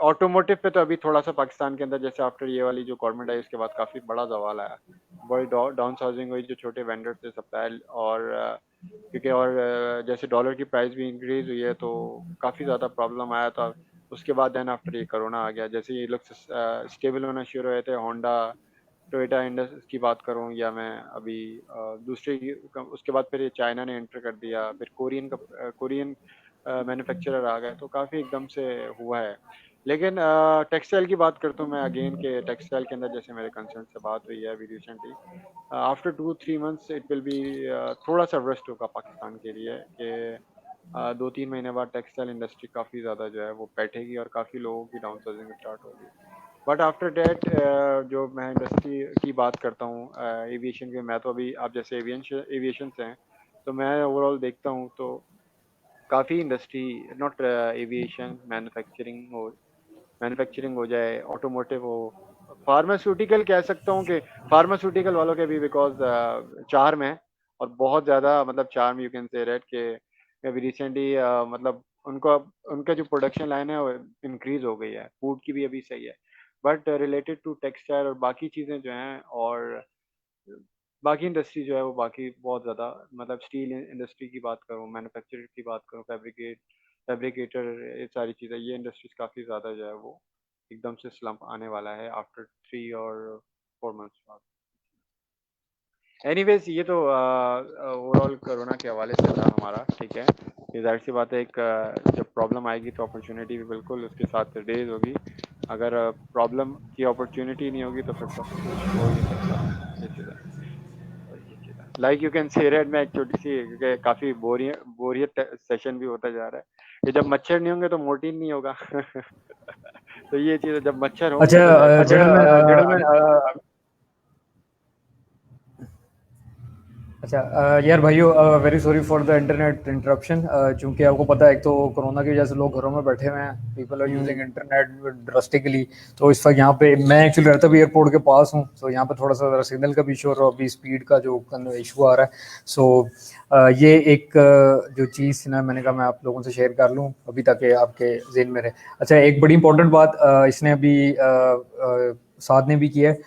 ऑटोमोटिव पे तो अभी थोड़ा सा पाकिस्तान के अंदर जैसे आफ्टर ये वाली जो गवर्नमेंट आई उसके बाद काफ़ी बड़ा सवाल आया, बड़ी डाउन साइजिंग हुई जो छोटे वेंडर्स थे सप्लाई, और क्योंकि और जैसे डॉलर की प्राइस भी इंक्रीज हुई है तो काफ़ी ज़्यादा प्रॉब्लम आया था। उसके बाद देन आफ्टर ये कोरोना आ गया, जैसे ये लोग स्टेबल होना शुरू हुए थे, होंडा टोयोटा इंडस्ट्री की बात करूं या मैं अभी दूसरे उसके बाद फिर ये चाइना ने एंटर कर दिया, फिर कोरियन मैन्युफैक्चरर आ गए, तो काफ़ी एकदम से हुआ है। लेकिन टेक्सटाइल की बात करता हूँ मैं अगेन के टेक्सटाइल के अंदर जैसे मेरे कंसर्न से बात हुई है अभी recently, after 2-3 months it will be थोड़ा सा रेस्ट होगा पाकिस्तान के लिए कि 2-3 महीने बाद टेक्सटाइल इंडस्ट्री काफ़ी ज़्यादा जो है वो बैठेगी और काफ़ी लोगों की डाउन साइजिंग स्टार्ट होगी। बट आफ्टर डेट जो मैं इंडस्ट्री की बात करता हूँ एविएशन की, मैं तो अभी आप जैसे एविएशन से हैं तो मैं ओवरऑल देखता हूँ तो काफ़ी इंडस्ट्री, नॉट एविएशन, मैन्युफैक्चरिंग हो जाए, ऑटोमोटिव हो, फार्मास्यूटिकल कह सकता हूँ कि फार्मास्यूटिकल वालों के भी बिकॉज चार्म है और बहुत ज़्यादा मतलब चार्म यू कैन से रेट के अभी रिसेंटली मतलब उनको उनका जो प्रोडक्शन लाइन है वो इंक्रीज हो गई है, फूड की भी अभी सही है, बट रिलेटेड टू टेक्सटाइल और बाकी चीज़ें जो हैं और बाकी इंडस्ट्री जो है वो बाकी बहुत ज़्यादा मतलब स्टील इंडस्ट्री की बात करूँ, मैन्युफैक्चर की बात करूँ, फैब्रिकेटर, ये सारी चीज़ें, ये इंडस्ट्रीज काफ़ी ज़्यादा जो है वो एकदम से स्लम्प आने वाला है आफ्टर 3 और 4 मंथ्स बाद। एनीवेज ये तो ओवरऑल कोरोना के हवाले से था हमारा, ठीक है। ये जाहिर सी बात है एक जब प्रॉब्लम आएगी तो अपॉर्चुनिटी भी बिल्कुल उसके साथ रेज होगी, अगर प्रॉब्लम की अपॉर्चुनिटी नहीं होगी तो फिर तो कुछ हो ही नहीं सकता। ये चीज़ है, लाइक यू कैन से रेट में एक छोटी सी क्योंकि काफ़ी बोरियत सेशन भी होता जा रहा है कि जब मच्छर नहीं होंगे तो मोर्टीन नहीं होगा तो ये चीज़ है, जब मच्छर होंगे तो अच्छा जाहिर सी बात है। जेंटलमैन, अच्छा यार भाइयों, very sorry for the internet interruption. चूंकि आपको पता है एक तो कोरोना की वजह से लोग घरों में बैठे हुए हैं, people are using internet drastically. तो इस वक्त यहाँ पे मैं एक्चुअली रहता भी एयरपोर्ट के पास हूँ, तो यहाँ पे थोड़ा सा सिग्नल का भी इशू और अभी स्पीड का जो इशू आ रहा है। सो ये एक जो चीज़ ना मैंने कहा मैं आप लोगों से शेयर कर लूँ अभी ताकि आपके जेहन में रहे। अच्छा, एक बड़ी इंपॉर्टेंट बात इसने अभी साथ ने भी किया है।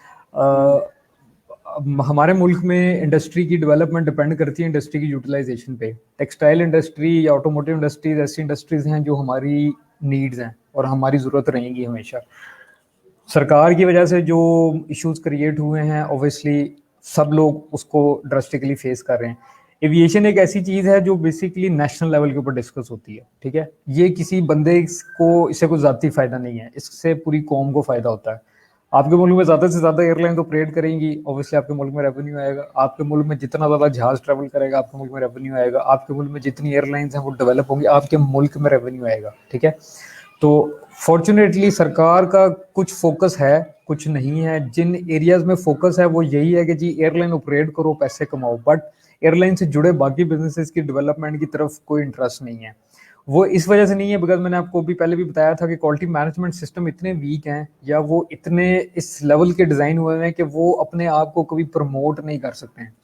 हमारे मुल्क में इंडस्ट्री की डेवलपमेंट डिपेंड करती है इंडस्ट्री की यूटिलाइजेशन पे। टेक्सटाइल इंडस्ट्री या ऑटोमोटिव इंडस्ट्रीज ऐसी इंडस्ट्रीज हैं जो हमारी नीड्स हैं और हमारी ज़रूरत रहेंगी हमेशा। सरकार की वजह से जो इश्यूज क्रिएट हुए हैं ऑब्वियसली सब लोग उसको ड्रास्टिकली फेस कर रहे हैं। एविएशन एक ऐसी चीज़ है जो बेसिकली नेशनल लेवल के ऊपर डिस्कस होती है, ठीक है। ये किसी बंदे को इससे कोई ज़ाती फ़ायदा नहीं है, इससे पूरी कौम को फ़ायदा होता है। आपके मुल्क में ज़्यादा से ज़्यादा एयरलाइन ऑपरेट करेंगी, ऑब्वियसली आपके मुल्क में रेवेन्यू आएगा। आपके मुल्क में जितना ज़्यादा जहाज़ ट्रैवल करेगा आपके मुल्क में रेवेन्यू आएगा। आपके मुल्क में जितनी एयरलाइंस हैं वो डेवलप होंगी, आपके मुल्क में रेवेन्यू आएगा, ठीक है। तो फॉर्चुनेटली सरकार का कुछ फोकस है, कुछ नहीं है। जिन एरियाज में फोकस है वो यही है कि जी एयरलाइन ऑपरेट करो, पैसे कमाओ, बट एयरलाइन से जुड़े बाकी बिजनेसेस की डेवलपमेंट की तरफ कोई इंटरेस्ट नहीं है। वो इस वजह से नहीं है बिकॉज मैंने आपको भी पहले भी बताया था कि क्वालिटी मैनेजमेंट सिस्टम इतने वीक हैं या वो इतने इस लेवल के डिज़ाइन हुए हैं कि वो अपने आप को कभी प्रमोट नहीं कर सकते हैं।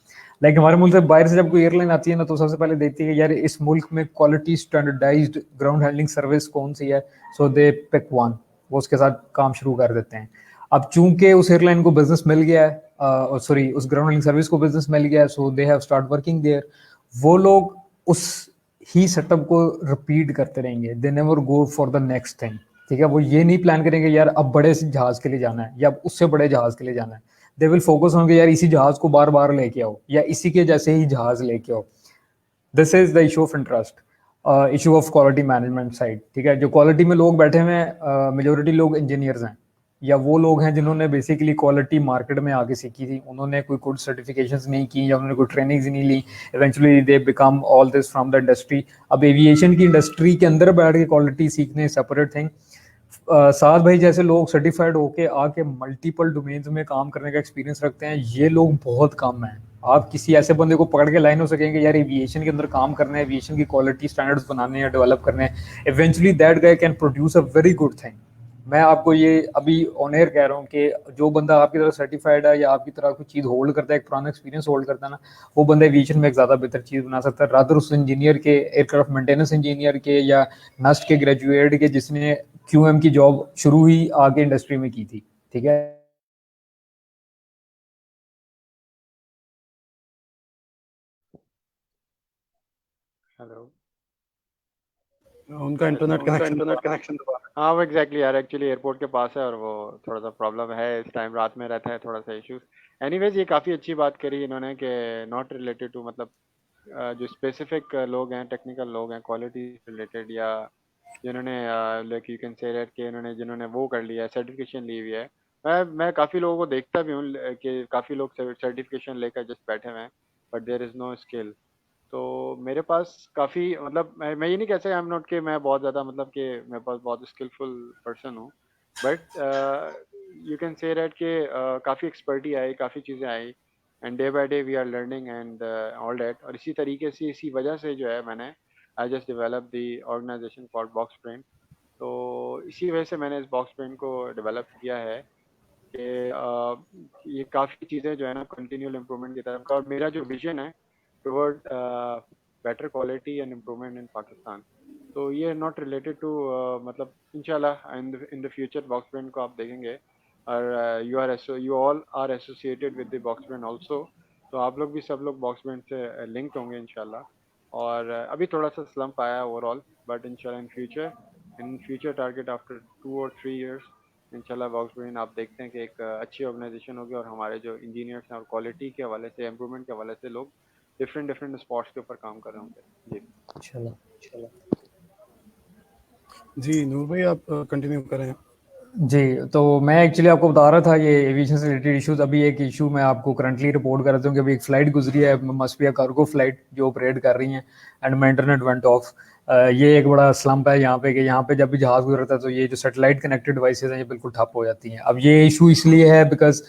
लाइक हमारे मुल्क से बाहर से जब कोई एयरलाइन आती है ना तो सबसे पहले देखती है कि यार इस मुल्क में quality standardised ground handling service कौन सी है, सो दे पिक वन, वो उसके साथ काम शुरू कर देते हैं। अब चूंकि उस एयरलाइन को बिजनेस मिल गया है, सॉरी उस ग्राउंड हैंडलिंग सर्विस को बिजनेस मिल गया है, so they have start working there. वो लोग उस ही सेटअप को रिपीट करते रहेंगे, they never go for the next thing, ठीक है। वो ये नहीं प्लान करेंगे यार अब बड़े जहाज के लिए जाना है या उससे बड़े जहाज के लिए जाना है। दे विल फोकस होंगे यार इसी जहाज को बार बार लेके आओ या इसी के जैसे ही जहाज लेके आओ। This is the issue of interest, issue of quality management side, ठीक है। जो क्वालिटी में लोग बैठे हुए हैं मेजोरिटी लोग इंजीनियर्स हैं या वो लोग हैं जिन्होंने बेसिकली क्वालिटी मार्केट में आके सीखी थी, उन्होंने कोई गुड सर्टिफिकेशंस नहीं की या उन्होंने कोई ट्रेनिंग्स नहीं ली, eventually they become all this from the industry. अब एविएशन की इंडस्ट्री के अंदर बैठ के क्वालिटी सीखने सेपरेट थिंग। साथ भाई जैसे लोग सर्टिफाइड होके आके मल्टीपल डोमेन्स में काम करने का एक्सपीरियंस रखते हैं, ये लोग बहुत कम हैं। आप किसी ऐसे बंदे को पकड़ के लाइन हो सकेंगे यार एविएशन के अंदर काम करना है, एविएशन की क्वालिटी स्टैंडर्ड्स बनाने हैं, डेवलप करने हैं, eventually that guy can produce a very good thing, मैं आपको ये अभी ऑन एयर कह रहा हूँ कि जो बंदा आपकी तरह सर्टिफाइड है या आपकी तरह कोई चीज़ होल्ड करता है, एक पुराना एक्सपीरियंस होल्ड करता है ना, वो बंदा एविएशन में एक ज़्यादा बेहतर चीज़ बना सकता है रादर उस इंजीनियर के, एयरक्राफ्ट मेंटेनेंस इंजीनियर के या नस्ट के ग्रेजुएट के जिसने QM की जॉब शुरू ही आगे इंडस्ट्री में की थी। ठीक है, हेलो। उनका इंटरनेट कनेक्शन हाँ वो एग्जैक्टली यार, एक्चुअली एयरपोर्ट के पास है और वो थोड़ा सा प्रॉब्लम है, इस टाइम रात में रहता है थोड़ा सा इश्यूज। एनीवेज, ये काफ़ी अच्छी बात करी इन्होंने कि नॉट रिलेटेड टू, मतलब जो स्पेसिफिक लोग हैं, टेक्निकल लोग हैं, क्वालिटी रिलेटेड, या जिन्होंने like you can say that कि इन्होंने जिन्होंने वो कर लिया है, सर्टिफिकेशन ली हुई है। मैं काफ़ी लोगों को देखता भी हूँ कि काफ़ी लोग सर्टिफिकेशन लेकर जस्ट बैठे हुए हैं, but there is no skill. तो मेरे पास काफ़ी, मतलब मैं ये नहीं कह सकता आई एम नॉट कि मैं बहुत ज़्यादा, मतलब कि मेरे पास बहुत स्किलफुल पर्सन हूँ, but you can say that कि काफ़ी एक्सपर्टी आई, काफ़ी चीज़ें आई, and day by day we are learning and all that. और इसी तरीके से, इसी वजह से जो है मैंने I just develop the organisation called box brain. तो इसी वजह से मैंने इस बॉक्स ब्रेन को डेवलप किया है कि ये काफ़ी चीज़ें जो है ना कंटिन्यूअल इम्प्रूवमेंट की तरफ का, और मेरा जो विजन है toward better quality and improvement in Pakistan, तो ये नॉट रिलेटेड टू, मतलब इंशाल्लाह in the future box brain को आप देखेंगे, और you all are associated with the box brain also. तो आप लोग भी, सब लोग बॉक्स ब्रेन से लिंक्ड होंगे इंशाल्लाह। और अभी थोड़ा सा स्लम्प आया ओवरऑल, बट इंशाल्लाह इन फ्यूचर टारगेट आफ्टर 2 और 3 years, इंशाल्लाह बॉक्स ब्रेन आप देखते हैं कि एक अच्छी ऑर्गेनाइजेशन होगी, और हमारे जो इंजीनियर्स हैं और क्वालिटी के हवाले से, इम्प्रूवमेंट के हवाले से लोग डिफरेंट डिफरेंट स्पॉट्स के ऊपर काम कर रहे होंगे। जी इंशाल्लाह। जी नूर भाई आप कंटिन्यू करें। जी, तो मैं एक्चुअली आपको बता रहा था ये एविएशन से रिलेटेड इश्यूज। अभी एक इशू मैं आपको करंटली रिपोर्ट कर देता हूँ कि अभी एक फ्लाइट गुजरी है, must be a cargo flight जो ऑपरेट कर रही हैं, and my internet went of. ये एक बड़ा स्लम्प है यहाँ पे कि यहाँ पे जब भी जहाज गुजरता है तो ये जो सैटेलाइट कनेक्टेड डिवाइसेज हैं ये बिल्कुल ठप हो जाती हैं। अब ये इशू इसलिए है because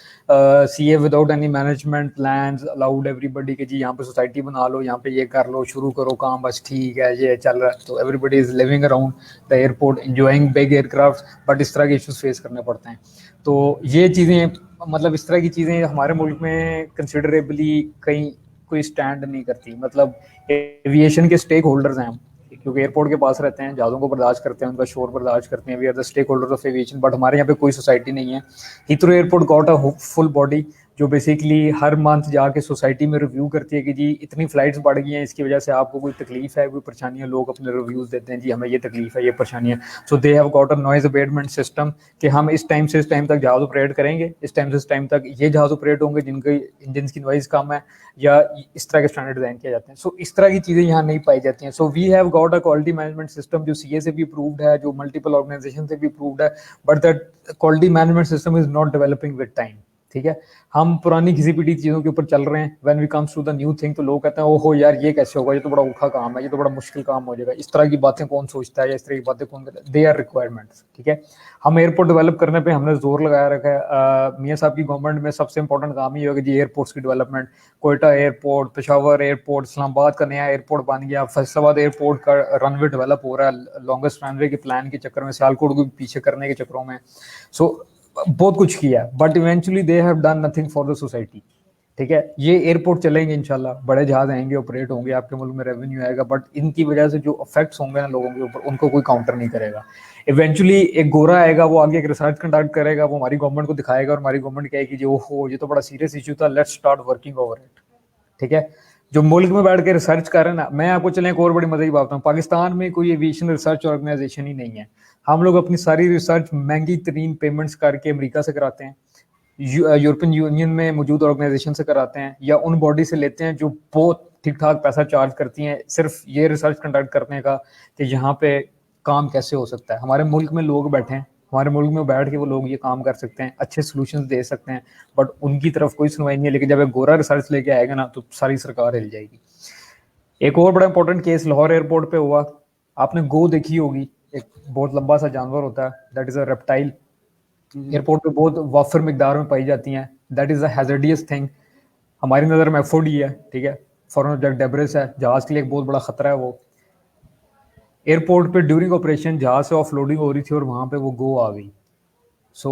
CA without any management plans allowed everybody कि जी यहाँ पे सोसाइटी बना लो, यहाँ पे ये कर लो, शुरू करो काम, बस ठीक है ये चल रहा है, तो everybody is living around the airport enjoying big aircraft, but इस तरह के इश्यूज फेस करने पड़ते हैं। तो ये चीज़ें, मतलब इस तरह की चीज़ें हमारे मुल्क में कंसिडरेबली कहीं कोई स्टैंड नहीं करती। मतलब एविएशन के स्टेक होल्डर्स हैं हम, क्योंकि एयरपोर्ट के पास रहते हैं, जहाज़ों को बर्दाश्त करते हैं, उनका शोर बर्दाश्त करते हैं, we are the stakeholder of aviation, but हमारे यहाँ पे कोई सोसाइटी नहीं है। Heathrow airport got a full body जो बेसिकली हर मंथ जाके सोसाइटी में रिव्यू करती है कि जी इतनी फ्लाइट्स बढ़ गई हैं, इसकी वजह से आपको कोई तकलीफ है, कोई परेशानी है, लोग अपने रिव्यूज़ देते हैं जी हमें ये तकलीफ है, ये परेशानी है। So they have got a noise abatement system कि हम इस टाइम से इस टाइम तक जहाज़ ऑपरेट करेंगे, इस टाइम से इस टाइम तक ये जहाज़ ऑपरेट होंगे जिनके इंजन की नॉइज़ कम है, या इस तरह के स्टैंडर्ड डिज़ाइन किए जाते हैं। सो इस तरह की चीज़ें यहाँ नहीं पाई जाती हैं। So we have got a quality management system जो CA से भी अप्रूव्ड है, जो मल्टीपल ऑर्गेनाइजेशन से भी अप्रूव्ड है, but that quality management system is not developing with time. ठीक है, हम पुरानी घिसी पिटी चीज़ों के ऊपर चल रहे हैं। When we comes to the new thing तो लोग कहते हैं ओहो यार ये कैसे होगा, ये तो बड़ा औखा काम है, ये तो बड़ा मुश्किल काम हो जाएगा, इस तरह की बातें कौन सोचता है, या इस तरह की बातें कौन करता है। They are requirements. ठीक है, हम एयरपोर्ट डेवलप करने पे हमने जोर लगाया रखा है। मियाँ साहब की गवर्नमेंट में सबसे इंपॉर्टेंट काम ही होगा जी एयरपोर्ट्स की development. Quetta airport, Peshawar airport, Islamabad का नया एयरपोर्ट बन गया, फैसलाबाद एयरपोर्ट का रनवे डेवलप हो रहा है लॉन्गेस्ट रनवे के प्लान के चक्कर में, सियालकोट को पीछे करने के चक्करों में। सो बहुत कुछ किया, but eventually they have done nothing for the society. ठीक है, ये एयरपोर्ट चलेंगे इंशाल्लाह, बड़े जहाज आएंगे, ऑपरेट होंगे, आपके मुल्क में रेवेन्यू आएगा, बट इनकी वजह से जो इफेक्ट्स होंगे ना लोगों के ऊपर, उनको कोई काउंटर नहीं करेगा। इवेंचुअली एक गोरा आएगा, वो आगे एक रिसर्च कंडक्ट करेगा, वो हमारी गवर्नमेंट को दिखाएगा, और हमारी गवर्नमेंट कहेगी जी ओहो ये तो बड़ा सीरियस इशू था, let's start working over it. ठीक है, जो मुल्क में बैठ के रिसर्च कर रहे हैं ना, मैं आपको चलें एक और बड़ी मजे की बात बताऊं, पाकिस्तान में कोई एविएशन रिसर्च ऑर्गेनाइजेशन ही नहीं है। हम लोग अपनी सारी रिसर्च महंगी तरीन पेमेंट्स करके अमेरिका से कराते हैं, यूरोपियन यूनियन में मौजूद ऑर्गेनाइजेशन से कराते हैं, या उन बॉडी से लेते हैं जो बहुत ठीक ठाक पैसा चार्ज करती हैं सिर्फ ये रिसर्च कंडक्ट करने का कि यहाँ पे काम कैसे हो सकता है। हमारे मुल्क में लोग बैठे हैं, हमारे मुल्क में बैठ के वो लोग ये काम कर सकते हैं, अच्छे सोल्यूशन दे सकते हैं, बट उनकी तरफ कोई सुनवाई नहीं है। लेकिन जब एक गोरा रिसर्च लेके आएगा ना तो सारी सरकार हिल जाएगी। एक और बड़ा इंपॉर्टेंट केस लाहौर एयरपोर्ट पे हुआ, आपने गो देखी होगी, एक बहुत लंबा सा जानवर होता है, that is a reptile, airport पे बहुत वाफर मिकदार में पाई जाती हैं, that is a hazardous thing. हमारी नज़र में एफओडी है, ठीक है, फॉरेन ऑब्जेक्ट डेब्रिस है, जहाज के लिए एक बहुत बड़ा खतरा है वो। एयरपोर्ट पे ड्यूरिंग ऑपरेशन जहाज से ऑफलोडिंग हो रही थी और वहां पे वो गो आ गई। सो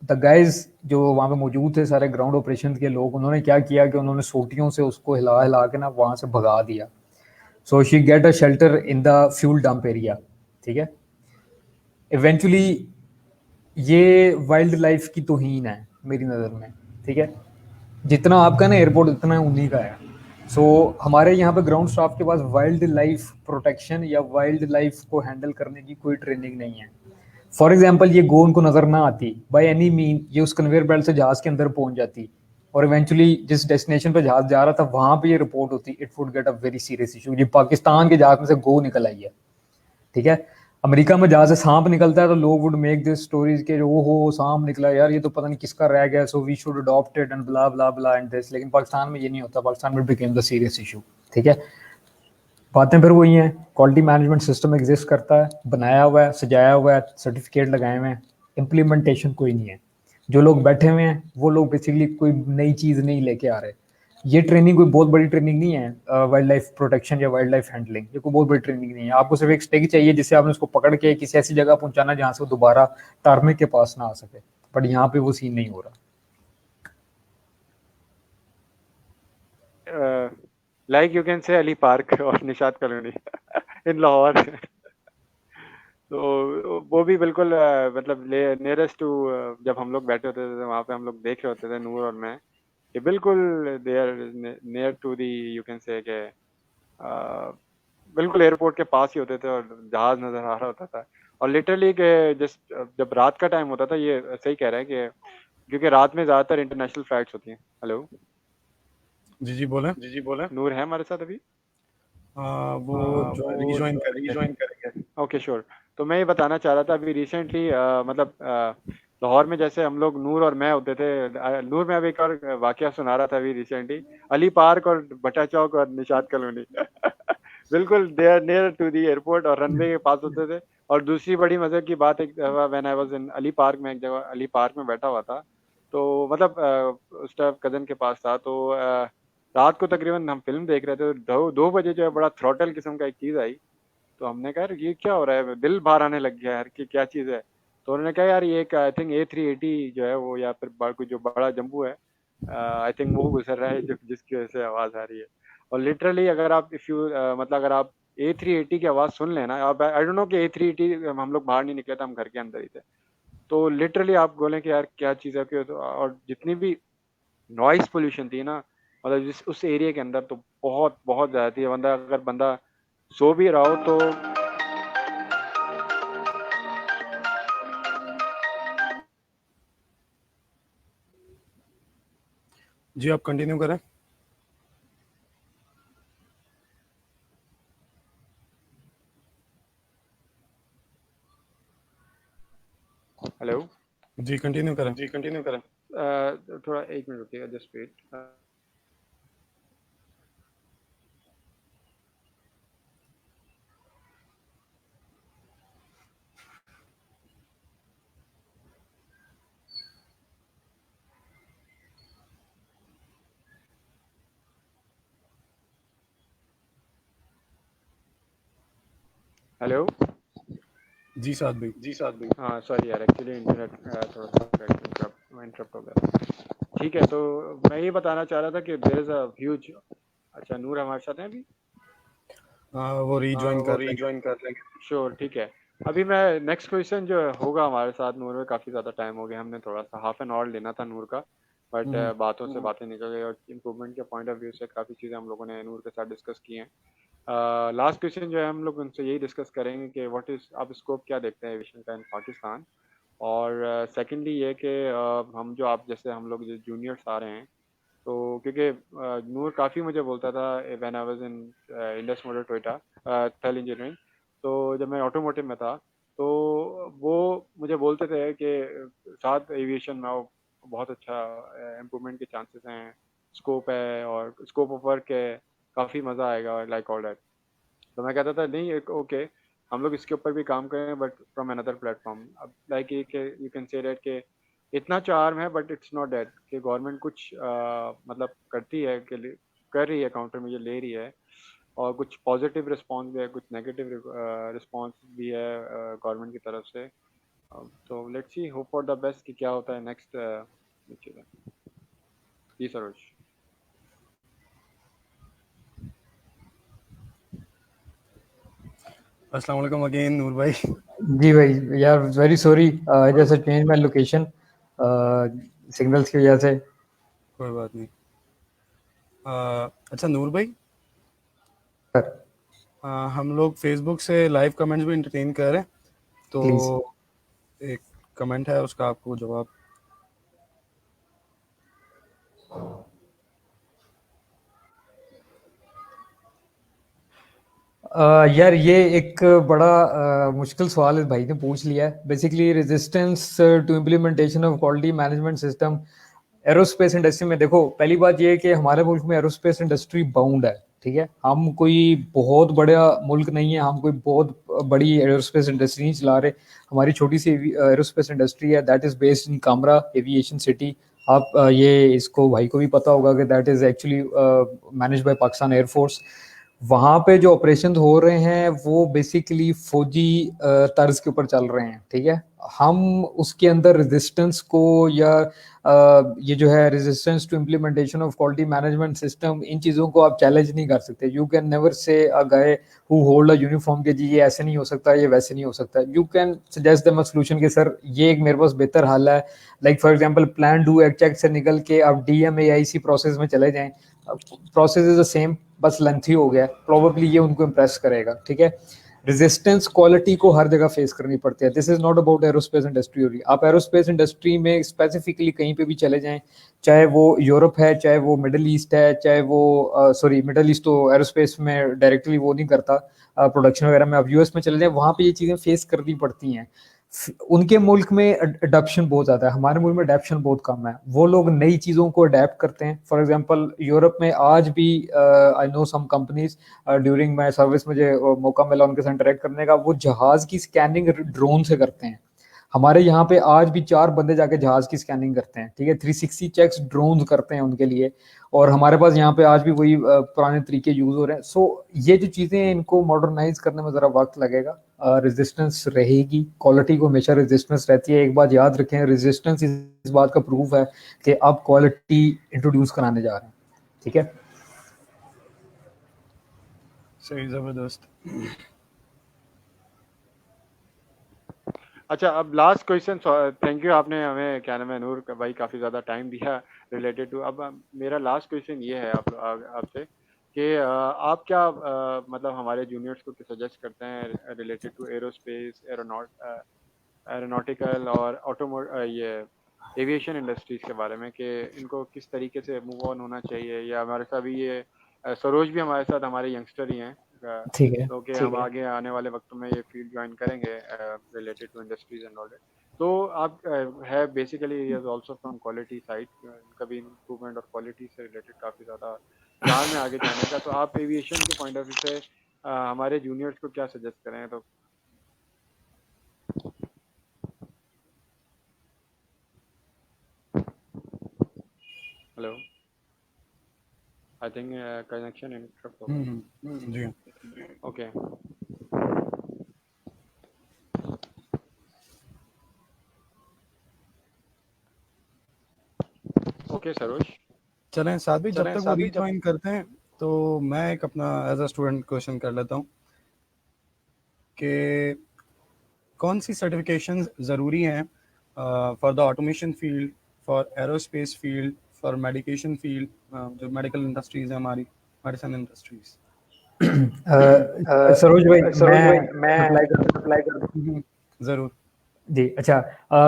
द गाइज जो वहाँ पे मौजूद थे सारे ग्राउंड ऑपरेशन के लोग, उन्होंने क्या किया कि उन्होंने सोटियों से उसको हिला हिला के ना वहाँ से भगा दिया. So she get a shelter in the fuel dump area. ठीक है. इवेंचुअली ये वाइल्ड लाइफ की तौहीन है मेरी नज़र में. ठीक है. जितना आपका ना एयरपोर्ट उतना उन्हीं का है. सो हमारे यहाँ पे ग्राउंड स्टाफ के पास वाइल्ड लाइफ प्रोटेक्शन या वाइल्ड लाइफ को हैंडल करने की कोई ट्रेनिंग नहीं है. फॉर एग्जाम्पल ये गो उनको नजर ना आती बाय एनी मीन, ये उस कन्वेयर बेल्ट से जहाज के अंदर पहुंच जाती और इवेंचुअली जिस डेस्टिनेशन पे जहाज जा रहा था वहां पे ये रिपोर्ट होती, it would get a very serious issue. ये पाकिस्तान के जहाज में से गो निकल आई है. ठीक है. अमेरिका में जहां से सांप निकलता है तो लोग वुड मेक दिस स्टोरीज के ओ हो सांप निकला यार, ये तो पता नहीं किसका रह गया, so we should adopt it and bla bla bla and this. लेकिन पाकिस्तान में ये नहीं होता. पाकिस्तान में बिकेम द सीरियस इशू. ठीक है. बातें फिर वही हैं. क्वालिटी मैनेजमेंट सिस्टम एग्जिस्ट करता है, बनाया हुआ है, सजाया हुआ है, सर्टिफिकेट लगाए हुए हैं, इम्प्लीमेंटेशन कोई नहीं है. जो लोग बैठे हुए हैं वो लोग बेसिकली कोई नई चीज़ नहीं लेके आ रहे. ये ट्रेनिंग कोई बहुत बड़ी ट्रेनिंग नहीं है. वाइल्ड लाइफ प्रोटेक्शन या वाइल्ड लाइफ हैंडलिंग ये कोई बहुत बड़ी ट्रेनिंग नहीं है. आपको सिर्फ एक स्टिक चाहिए जिससे आपने उसको पकड़ के किसी ऐसी जगह पहुंचाना जहाँ से वो दोबारा टारमेक के पास ना आ सके. बट यहाँ पे वो सीन नहीं हो रहा. Like you can say Ali Park और निशात कॉलोनी in लाहौर. तो वो भी बिल्कुल मतलब नियरेस्ट टू जब हम लोग बैठे होते थे वहाँ पे हम लोग देख रहे होते थे नूर और मैं, ये बिल्कुल they are near to the you can से के बिल्कुल एयरपोर्ट के पास ही होते थे और जहाज नज़र आ रहा होता था. और लिटरली के जिस जब रात का टाइम होता था, ये सही कह रहा है कि क्योंकि रात में ज़्यादातर इंटरनेशनल फ्लाइट्स होती हैं. हेलो जी बोले. नूर है हमारे साथ अभी? वो रीजॉइन करेंगे. Okay sure. तो मैं ये बताना चाह रहा था अभी रिसेंटली मतलब लाहौर में जैसे हम लोग नूर और मैं होते थे. नूर में अभी एक और वाकया सुना रहा था अभी रिसेंटली, अली पार्क और भट्टा चौक और निशात कॉलोनी बिल्कुल they are near to the airport और रनवे के पास होते थे. और दूसरी बड़ी मजे की बात, एक when I was in Ali park में, एक जगह अली पार्क में बैठा हुआ था तो मतलब उस टाइम कजन के पास था. तो रात को तकरीबन हम फिल्म देख रहे थे, तो 2 बजे जो है बड़ा थ्रॉटल किस्म का एक चीज़ आई. तो हमने कहा यार ये क्या हो रहा है, दिल बाहर आने लग गया यार कि क्या चीज़ है. तो उन्होंने कहा यार ये एक आई थिंक A380 जो है वो, या फिर कोई जो बड़ा जम्बू है आई थिंक वो गुजर रहा है जिसकी वजह से आवाज़ आ रही है. और लिटरली अगर आप इफ़ यू मतलब अगर आप A380 की आवाज़ सुन लेना, आप आई डोंट नो कि A380 हम लोग बाहर नहीं निकले थे, हम घर के अंदर ही थे. तो लिटरली आप बोलें कि यार क्या चीज़ है कि, और जितनी भी नॉइस पोल्यूशन थी ना, मतलब जिस उस एरिया के अंदर तो बहुत बहुत ज़्यादा थी. अगर बंदा सो भी रहा हो तो जी आप कंटिन्यू करें. हेलो जी कंटिन्यू करें. थोड़ा एक मिनट रुकिएगा, जस्ट वेट. हेलो जी साथ भाई. हाँ सॉरी यार, एक्चुअली इंटरनेट थोड़ा सा इंटरप्ट हो गया. ठीक है. तो मैं ये बताना चाह रहा था कि देयर इज़ अ ह्यूज. अच्छा नूर हमारे साथ हैं अभी? वो रीजॉइन कर लेंगे. श्योर ठीक है. अभी मैं नेक्स्ट क्वेश्चन जो होगा हमारे साथ नूर में, काफ़ी ज़्यादा टाइम हो गया, हमने थोड़ा सा हाफ एन आवर लेना था नूर का, बट बातों से बातें निकल गई और इम्प्रूवमेंट के पॉइंट ऑफ व्यू से काफ़ी चीज़ें हम लोगों ने नूर के साथ डिस्कस की हैं. लास्ट क्वेश्चन जो है हम लोग उनसे यही डिस्कस करेंगे कि व्हाट इज़ आप स्कोप क्या देखते हैं एविएशन का इन पाकिस्तान. और सेकेंडली ये कि हम जो आप जैसे हम लोग जो जूनियर्स आ रहे हैं, तो क्योंकि नूर काफ़ी मुझे बोलता था when I was in Indus motor Toyota थल इंजीनियरिंग, तो जब मैं ऑटोमोटिव में था तो वो मुझे बोलते थे कि साथ एविएशन में आओ, बहुत अच्छा इम्प्रूवमेंट के चांसेस हैं, स्कोप है और स्कोप ऑफ वर्क है, काफ़ी मज़ा आएगा लाइक ऑल दैट. तो मैं कहता था नहीं ओके हम लोग इसके ऊपर भी काम करें बट फ्रॉम अनदर प्लेटफॉर्म. अब like you can say that कि इतना चार्म है बट इट्स नॉट दैट कि गवर्नमेंट कुछ मतलब करती है कि कर रही है, काउंटर में ये ले रही है, और कुछ पॉजिटिव रिस्पांस भी है, कुछ नेगेटिव रिस्पांस भी है गवर्नमेंट की तरफ से. So let's see, hope for the best कि क्या होता है next चीज़ें। जी सरोज। अस्सलाम वालेकुम अगेन नूर भाई। जी भाई यार, वेरी सॉरी, जैसे चेंज माई लोकेशन सिग्नल्स की वजह से। कोई बात नहीं। अच्छा नूर भाई, सर हम लोग फेसबुक से लाइव कमेंट्स भी इंटरटेन कर रहे हैं, तो प्लीज। एक कमेंट है उसका आपको जवाब। यार ये एक बड़ा मुश्किल सवाल इस भाई ने पूछ लिया है। Basically resistance to implementation of quality management system aerospace industry में। देखो, पहली बात ये है कि हमारे मुल्क में एरोस्पेस इंडस्ट्री बाउंड है, ठीक है। हम कोई बहुत बड़ा मुल्क नहीं है, हम कोई बहुत बड़ी एरोस्पेस इंडस्ट्री नहीं चला रहे। हमारी छोटी सी एरोस्पेस इंडस्ट्री है, that is based in Kamra aviation city. आप ये इसको भाई को भी पता होगा कि that is actually manage by Pakistan air force. वहाँ पे जो ऑपरेशन हो रहे हैं वो बेसिकली फौजी तर्ज के ऊपर चल रहे हैं, ठीक है। हम उसके अंदर रेजिस्टेंस को या ये जो है resistance to implementation of quality management system, इन चीज़ों को आप चैलेंज नहीं कर सकते। You can never say a guy who hold a uniform के जी ये ऐसे नहीं हो सकता, ये वैसे नहीं हो सकता। You can suggest them a solution कि सर ये एक मेरे पास बेहतर हल है। Like for example plan do act check से निकल के आप DMAIC प्रोसेस में चले जाएं। प्रोसेस इज द सेम, बस लेंथी हो गया, प्रोबेबली ये उनको इम्प्रेस करेगा, ठीक है। रेजिस्टेंस क्वालिटी को हर जगह फेस करनी पड़ती है। This is not about aerospace industry हो रही। आप एरोस्पेस इंडस्ट्री में स्पेसिफिकली कहीं पे भी चले जाएं, चाहे वो यूरोप है, चाहे वो मिडल ईस्ट है, चाहे वो सॉरी मिडल ईस्ट तो एरोस्पेस में डायरेक्टली वो नहीं करता प्रोडक्शन वगैरह में। आप US में चले जाएं, वहां पे ये चीजें फेस करनी पड़ती हैं। उनके मुल्क में अडॉप्शन बहुत ज़्यादा है, हमारे मुल्क में अडॉप्शन बहुत कम है। वो लोग नई चीज़ों को अडेप्ट करते हैं। फॉर एग्जांपल यूरोप में आज भी I know some companies, during my service मुझे मौका मिला उनके साथ इंटरेक्ट करने का, वो जहाज़ की स्कैनिंग ड्रोन से करते हैं। हमारे यहाँ पे आज भी 4 बंदे जाके जहाज की स्कैनिंग करते हैं, ठीक है। 360 चेक्स ड्रोन करते हैं उनके लिए। और हमारे पास यहाँ पे आज भी वही पुराने तरीके यूज हो रहे हैं। सो ये जो चीजें हैं, इनको मॉडर्नाइज करने में जरा वक्त लगेगा। रेजिस्टेंस रहेगी, क्वालिटी को हमेशा रेजिस्टेंस रहती है। एक बात याद रखें, रेजिस्टेंस इस बात का प्रूफ है कि आप क्वालिटी इंट्रोड्यूस कराने जा रहे हैं, ठीक है। सही, जबरदस्त। अच्छा, अब लास्ट क्वेश्चन। थैंक यू, आपने हमें क्या नाम है नूर भाई काफ़ी ज़्यादा टाइम दिया रिलेटेड टू। अब मेरा लास्ट क्वेश्चन ये है आपसे कि आप क्या मतलब हमारे जूनियर्स को सजेस्ट करते हैं रिलेटेड टू एरोस्पेस, एरोनॉटिकल और ये एविएशन इंडस्ट्रीज़ के बारे में, कि इनको किस तरीके से मूव ऑन होना चाहिए। या हमारे साथ भी ये सरोज भी हमारे साथ हमारे यंगस्टर ही हैं, ठीक है। तो कि हम आगे आने वाले वक्तों में ये फील्ड ज्वाइन करेंगे related to industries and all. तो आप है basically is also from quality side, कभी इम्प्रूवमेंट और क्वालिटी से रिलेटेड काफ़ी ज़्यादा प्लान में आगे जाने का। तो आप एविएशन के पॉइंट ऑफ व्यू से हमारे जूनियर्स को क्या सजेस्ट करें? तो hello, I think connection interrupt हो गया। जी। Okay okay Saroj. चलें साथ भी, जब तक वो रीजॉइन करते हैं तो मैं एक अपना एज अ स्टूडेंट क्वेश्चन कर लेता हूँ कि कौन सी सर्टिफिकेशन ज़रूरी हैं for the automation field, for aerospace field, for medication field, जो मेडिकल इंडस्ट्रीज़ है हमारी, मेडिसिन इंडस्ट्रीज़। सरोज भाई, मैं मैं रिप्लाई कर दूं? अप्लाई कर दूं? ज़रूर। जी अच्छा।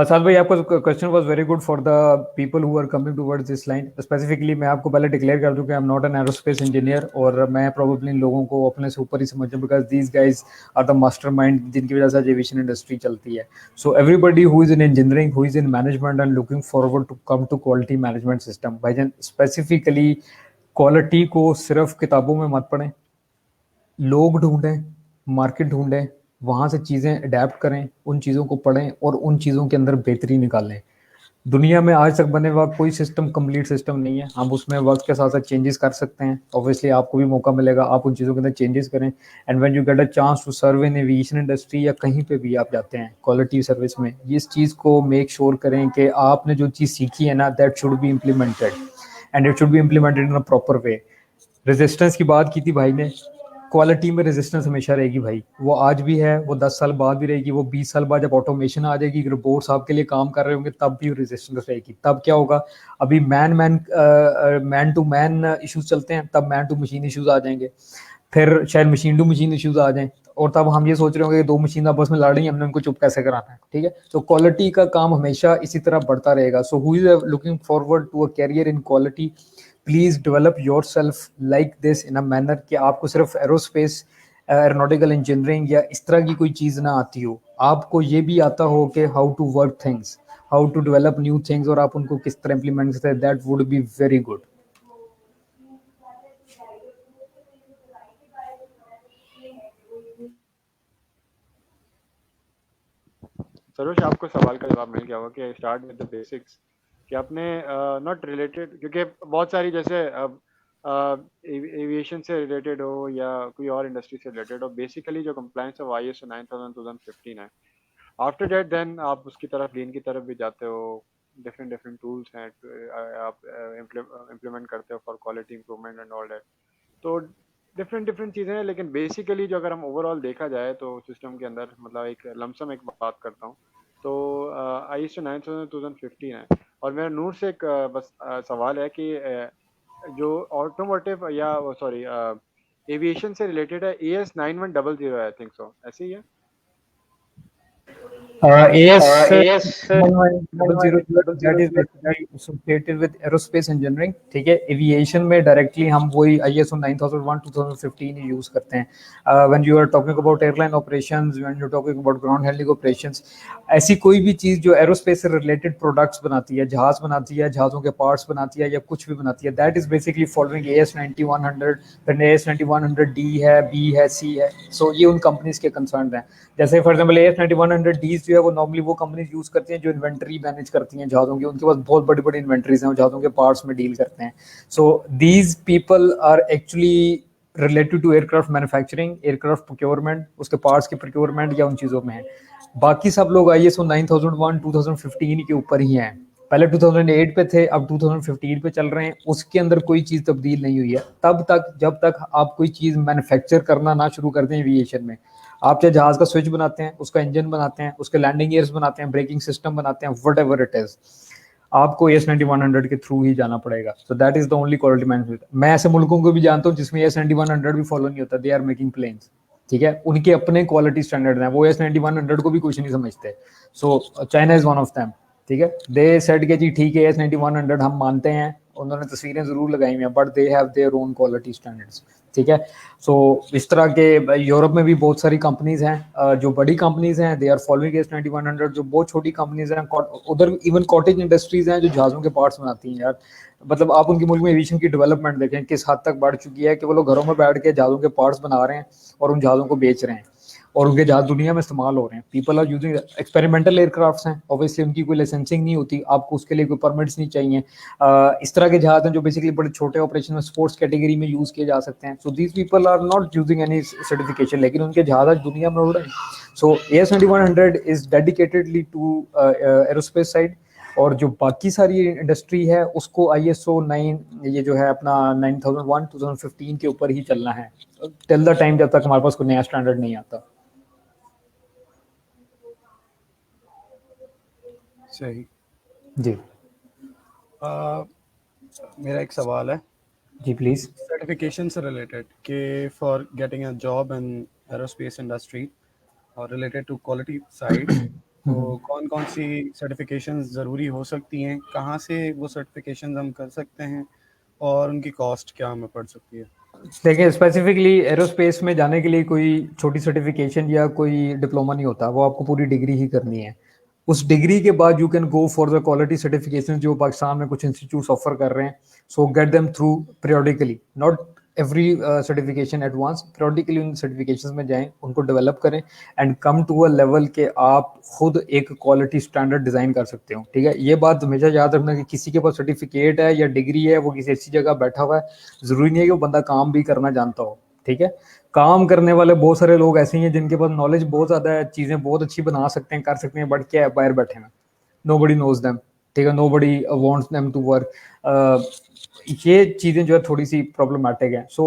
साद भाई, आपका question was very good for the people who are coming towards this line. Specifically मैं आपको पहले डिक्लेयर कर दूं कि I am not an aerospace engineer, और मैं प्रोबेबली इन लोगों को अपने से ऊपर ही समझता हूं, because these guys are the mastermind जिनकी वजह से एविएशन इंडस्ट्री चलती है। So everybody who is in engineering, who is in management and looking forward to come to quality management system, भाईजान स्पेसिफिकली क्वालिटी को सिर्फ किताबों में मत पढ़ें। लोग ढूंढें, मार्केट ढूंढें, वहाँ से चीज़ें अडेप्ट करें, उन चीज़ों को पढ़ें और उन चीज़ों के अंदर बेहतरी निकालें। दुनिया में आज तक बने हुआ कोई सिस्टम कंप्लीट सिस्टम नहीं है। हम उसमें वक्त के साथ साथ चेंजेस कर सकते हैं। ऑब्वियसली आपको भी मौका मिलेगा, आप उन चीज़ों के अंदर चेंजेस करें। And when you get a chance to serve in aviation industry या कहीं पे भी आप जाते हैं क्वालिटी सर्विस में, इस चीज़ को मेक श्योर करें कि आपने जो चीज़ सीखी है ना, that should be implemented and it should be implemented in a proper way. Resistance की बात की थी भाई ने, क्वालिटी में रेजिस्टेंस हमेशा रहेगी भाई। वो आज भी है, वो 10 साल बाद भी रहेगी, वो 20 साल बाद जब ऑटोमेशन आ जाएगी, रोबोट्स आपके लिए काम कर रहे होंगे, तब भी रेजिस्टेंस रहेगी। तब क्या होगा, अभी मैन टू मैन इश्यूज चलते हैं, तब मैन टू मशीन इश्यूज आ जाएंगे, फिर शायद मशीन टू मशीन इश्यूज आ जाएं, और तब हम ये सोच रहे होंगे कि दो मशीन आपस में लड़ रही हैं, हमने उनको चुप कैसे कराना है। ठीक है, तो क्वालिटी का काम हमेशा इसी तरह बढ़ता रहेगा। So who is looking forward to a career in quality, please develop yourself like this in a manner कि आपको सिर्फ एरोस्पेस एरोनॉटिकल इंजीनियरिंग या इस तरह की कोई चीज़ ना आती हो, आपको ये भी आता हो कि how to work things, how to develop new things, और आप उनको किस तरह इंप्लीमेंट करते हैं। That would be very good. Saroj, आपको सवाल का जवाब मिल गया होगा कि स्टार्ट विद द बेसिक्स, कि आपने नॉट रिलेटेड, क्योंकि बहुत सारी जैसे एविएशन से रिलेटेड हो या कोई और इंडस्ट्री से रिलेटेड हो, बेसिकली जो कंप्लायंस ऑफ ISO 9000-2015 है, आफ्टर दैट देन आप उसकी तरफ लीन की तरफ भी जाते हो। डिफरेंट डिफरेंट टूल्स हैं आप इम्प्लीमेंट करते हो for quality improvement and all that. तो डिफरेंट डिफरेंट चीज़ें हैं, लेकिन बेसिकली जो अगर हम ओवरऑल देखा जाए तो सिस्टम के अंदर, मतलब एक लमसम एक बात करता हूँ, तो ISO 9000-2015 है। और मेरा नूर से एक बस सवाल है कि जो ऑटोमोटिव या सॉरी एविएशन से रिलेटेड है, AS9100, आई थिंक सो, ऐसे ही है। AS AS 00, that is basically associated with aerospace engineering। ठीक है, एविएशन में डायरेक्टली हम वही ISO 9001 2015 ही यूज करते हैं। When you are talking about airline operations, when you are talking about ground handling operations, ऐसी कोई भी चीज जो एरोस्पेस से रिलेटेड प्रोडक्ट्स बनाती है, जहाज बनाती है, जहाजों के पार्ट्स बनाती है, या कुछ भी बनाती है, that is basically following AS 9100। फिर AS 9100D है, B है, C है। सो ये उन कंपनीज के कंसर्न हैं। जैसे फॉर एग्जाम्पल AS 9100D जो है, वो नॉर्मली वो कंपनीज यूज करती हैं जो इन्वेंट्री मैनेज करती हैं जहाजों की, उनके पास बहुत बड़ी बड़ी इन्वेंट्रीज हैं, जहाजों के पार्ट्स में डील करते हैं। So these people are actually related to aircraft manufacturing, aircraft procurement, उसके पार्ट्स की प्रोक्योरमेंट या उन चीज़ों में है। बाकी सब लोग ISO 9001 2015 के ऊपर ही हैं। पहले 2008 पे थे, अब 2015 पे चल रहे हैं। उसके अंदर कोई चीज़ तब्दील नहीं हुई है तब तक, जब तक आप कोई चीज़ मैन्युफैक्चर करना ना शुरू करते हैं एविएशन में। आप चाहे जहाज का स्विच बनाते हैं, उसका इंजन बनाते हैं, उसके लैंडिंग गियर्स बनाते हैं, ब्रेकिंग सिस्टम बनाते हैं, वट एवर इट इज, आपको AS 9100 के थ्रू ही जाना पड़ेगा। So that is the only quality management. मैं ऐसे मुल्कों को भी जानता हूँ जिसमें AS 9100 भी फॉलो नहीं होता, दे आर मेकिंग प्लेन्स। ठीक है, उनके अपने क्वालिटी स्टैंडर्ड हैं, वो AS 9100 को भी कुछ नहीं समझते। So China is one of them. ठीक है, दे सेड के जी ठीक है AS 9100 हम मानते हैं, उन्होंने तस्वीरें जरूर लगाई हुई हैं, but they have their own quality standards. ठीक है, सो इस तरह के यूरोप में भी बहुत सारी कंपनीज हैं, जो बड़ी कंपनीज हैं, दे आर फॉलोइंग AS 9100। जो बहुत छोटी कंपनीज हैं, उधर इवन कॉटेज इंडस्ट्रीज हैं जो जहाज़ों के पार्ट्स बनाती हैं यार। मतलब आप उनके मुल्क में एविएशन की डेवलपमेंट देखें किस हद तक बढ़ चुकी है कि वो लोग घरों में बैठ के जहाज़ों के पार्ट्स बना रहे हैं और उन जहाज़ों को बेच रहे हैं, और उनके जहाज दुनिया में इस्तेमाल हो रहे हैं। People are using experimental aircrafts हैं, ऑब्वियसली उनकी कोई लाइसेंसिंग नहीं होती, आपको उसके लिए कोई परमिट्स नहीं चाहिए। इस तरह के जहाज हैं जो बेसिकली बड़े छोटे ऑपरेशन में स्पोर्ट्स कैटेगरी में यूज किए जा सकते हैं। So these people are not using any certification, लेकिन उनके जहाज आज दुनिया में उड़ रहे हैं। So AS 9100 is dedicatedly to aerospace side, और जो बाकी सारी इंडस्ट्री है उसको ISO 9, ये जो है अपना 9001 2015 के ऊपर ही चलना है टिल द टाइम जब तक हमारे पास कोई नया स्टैंडर्ड नहीं आता। सही। जी मेरा एक सवाल है जी प्लीज। सर्टिफिकेशन से रिलेटेड कि for getting a job in aerospace industry और रिलेटेड टू क्वालिटी साइड, तो कौन कौन सी सर्टिफिकेशंस ज़रूरी हो सकती हैं, कहाँ से वो सर्टिफिकेशंस हम कर सकते हैं, और उनकी कॉस्ट क्या हमें पड़ सकती है? देखिए, स्पेसिफिकली एरोस्पेस में जाने के लिए कोई छोटी सर्टिफिकेशन या कोई डिप्लोमा नहीं होता, वो आपको पूरी डिग्री ही करनी है। उस डिग्री के बाद you can go for the quality certification जो पाकिस्तान में कुछ इंस्टीट्यूट्स ऑफर कर रहे हैं। So get them through periodically, not every certification advance, periodically उन सर्टिफिकेशंस में जाएं, उनको डेवलप करें and come to a level के आप खुद एक क्वालिटी स्टैंडर्ड डिज़ाइन कर सकते हो। ठीक है, ये बात हमेशा याद रखना कि किसी के पास सर्टिफिकेट है या डिग्री है, वो किसी ऐसी जगह बैठा हुआ है, ज़रूरी नहीं है कि वो बंदा काम भी करना जानता हो। ठीक है, काम करने वाले बहुत सारे लोग ऐसे ही हैं जिनके पास नॉलेज बहुत ज़्यादा है, चीज़ें बहुत अच्छी बना सकते हैं, कर सकते हैं, बट क्या है, बाहर बैठे हैं, nobody knows them। ठीक है, nobody wants them to work। ये चीजें जो है थोड़ी सी प्रॉब्लमेटिक है। So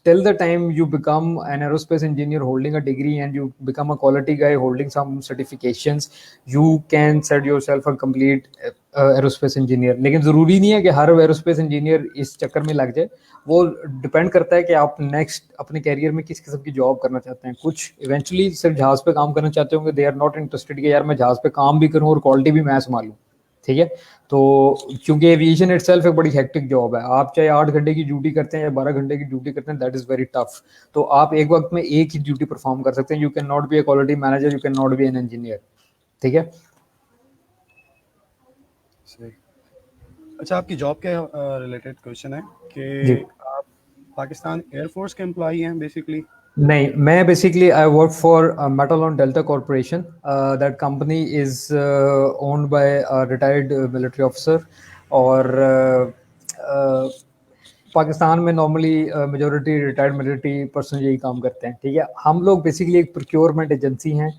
till the time you become an aerospace engineer holding a degree and you become a quality guy holding some certifications, you can set yourself a complete aerospace engineer. लेकिन जरूरी नहीं है कि हर एरोस्पेस इंजीनियर इस चक्कर में लग जाए, वो डिपेंड करता है कि आप नेक्स्ट अपने कैरियर में किस किस्म की जॉब करना चाहते हैं। कुछ इवेंचुअली सिर्फ जहाज पे काम करना चाहते होंगे, दे आर नॉट इंटरेस्टेड कि यार मैं जहाज पे काम भी करूं और क्वालिटी भी मैं संभालूं। ठीक है, तो क्योंकि एविएशन इटसेल्फ एक बड़ी हेक्टिक जॉब है, आप चाहे 8 घंटे की ड्यूटी करते हैं या 12 घंटे की ड्यूटी करते हैं, दैट इज वेरी टफ। तो आप एक वक्त में एक ही ड्यूटी परफॉर्म कर सकते हैं। You can not B A quality manager, you can not B an engineer. ठीक है, सही। अच्छा, आपकी जॉब के रिलेटेड क्वेश्चन है जी। कि आप पाकिस्तान एयरफोर्स के एम्प्लॉई हैं बेसिकली? नहीं, मैं basically I work for metal on delta corporation. That company is owned by retired military officer. और पाकिस्तान में normally majority retired military person यही काम करते हैं। ठीक है, हम लोग बेसिकली एक प्रोक्योरमेंट एजेंसी हैं।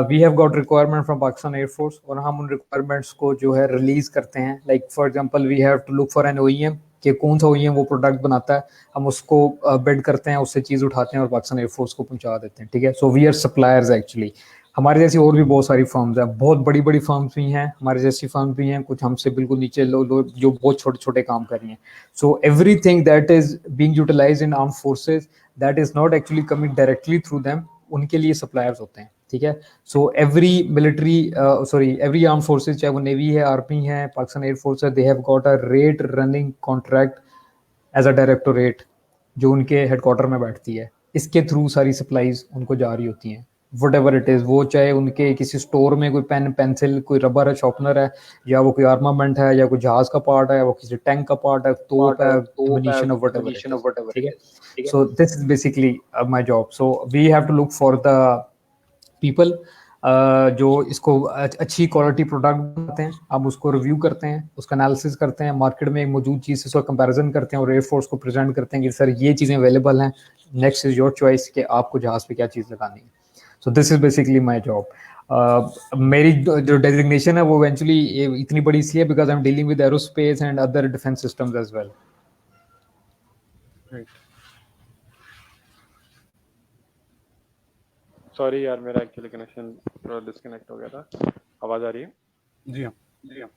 We have got requirement from Pakistan air force और हम उन रिक्वायरमेंट्स को जो है रिलीज करते हैं। Like for example we have to look for an OEM कि कौन सा ओईएम वो प्रोडक्ट बनाता है, हम उसको बिड करते हैं, उससे चीज़ उठाते हैं और पाकिस्तान एयरफोर्स को पहुंचा देते हैं। ठीक है, so we are suppliers actually. हमारे जैसी और भी बहुत सारी फर्म्स हैं, बहुत बड़ी बड़ी फर्म्स भी हैं, हमारे जैसी फर्म्स भी हैं, कुछ हमसे बिल्कुल नीचे लोग जो बहुत छोटे छोटे काम कर रही हैं। So everything that is being utilized in armed forces, that is not actually coming directly through them, उनके लिए सप्लायर्स होते हैं। ठीक है, so every military sorry every arm forces, चाहे वो नेवी है, आर्मी है, पाकिस्तान एयरफोर्स है, they have got a rate running contract as a directorate जो उनके हेडक्वार्टर में बैठती है। इसके थ्रू सारी सप्लाईज उनको जा रही होती हैं, वट एवर इट इज़। वो चाहे उनके किसी स्टोर में कोई पेन पेंसिल, कोई रबर है, शॉर्पनर है, या वो कोई आर्मामेंट है, या कोई जहाज का पार्ट है, वो किसी टैंक का पार्ट है, तोप है, munition of whatever it is. ठीक है, so this is basically my job. So we have to look for the people जो इसको अच्छी क्वालिटी प्रोडक्ट बनाते हैं, हम उसको रिव्यू करते हैं, उसका एनालिसिस करते हैं, मार्केट में एक मौजूद चीज़ से उसका कंपैरिजन करते हैं और एयरफोर्स को प्रेजेंट करते हैं कि सर ये चीज़ें अवेलेबल हैं, नेक्स्ट इज योर चॉइस कि आपको जहाज पे क्या चीज़ लगानी है। So this is basically my job. मेरी जो डेजिग्नेशन है वो इवेंचुअली इतनी बड़ी सी है because I am dealing with aerospace and other defence systems as well. Sorry यार, मेरा एक्चुअली कनेक्शन थोड़ा डिस्कनेक्ट हो गया था। आवाज़ आ रही है? जी हाँ। जी हाँ।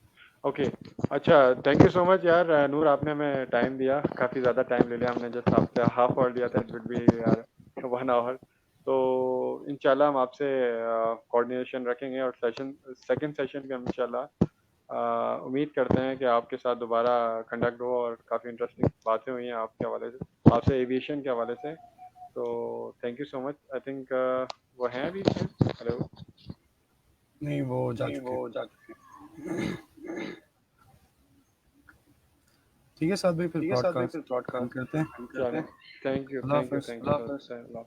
ओके, अच्छा, थैंक यू सो मच यार नूर, आपने हमें टाइम दिया, काफ़ी ज़्यादा टाइम ले लिया हमने, जस्ट आपसे हाफ आवर दिया था, इट वुड बी यार 1 आवर। तो इंशाल्लाह हम आपसे कोऑर्डिनेशन रखेंगे और सेकंड सेशन का इंशाल्लाह उम्मीद करते हैं कि आपके साथ दोबारा कंडक्ट हो, और काफ़ी इंटरेस्टिंग बातें हुई हैं आपके हवाले से, आपसे एविएशन के हवाले से। तो thank you so much. I think वो हैं अभी? हेलो? नहीं, वो जा चुके हैं। जा चुके हैं। ठीक है साथ भाई, फिर ठीक है साथ भाई, फिर ब्रॉडकास्ट ब्रॉडकास्ट करते हैं। चलें। थैंक यू, अल्लाह थैंक यू, हाफ़िज़। Thank you sir.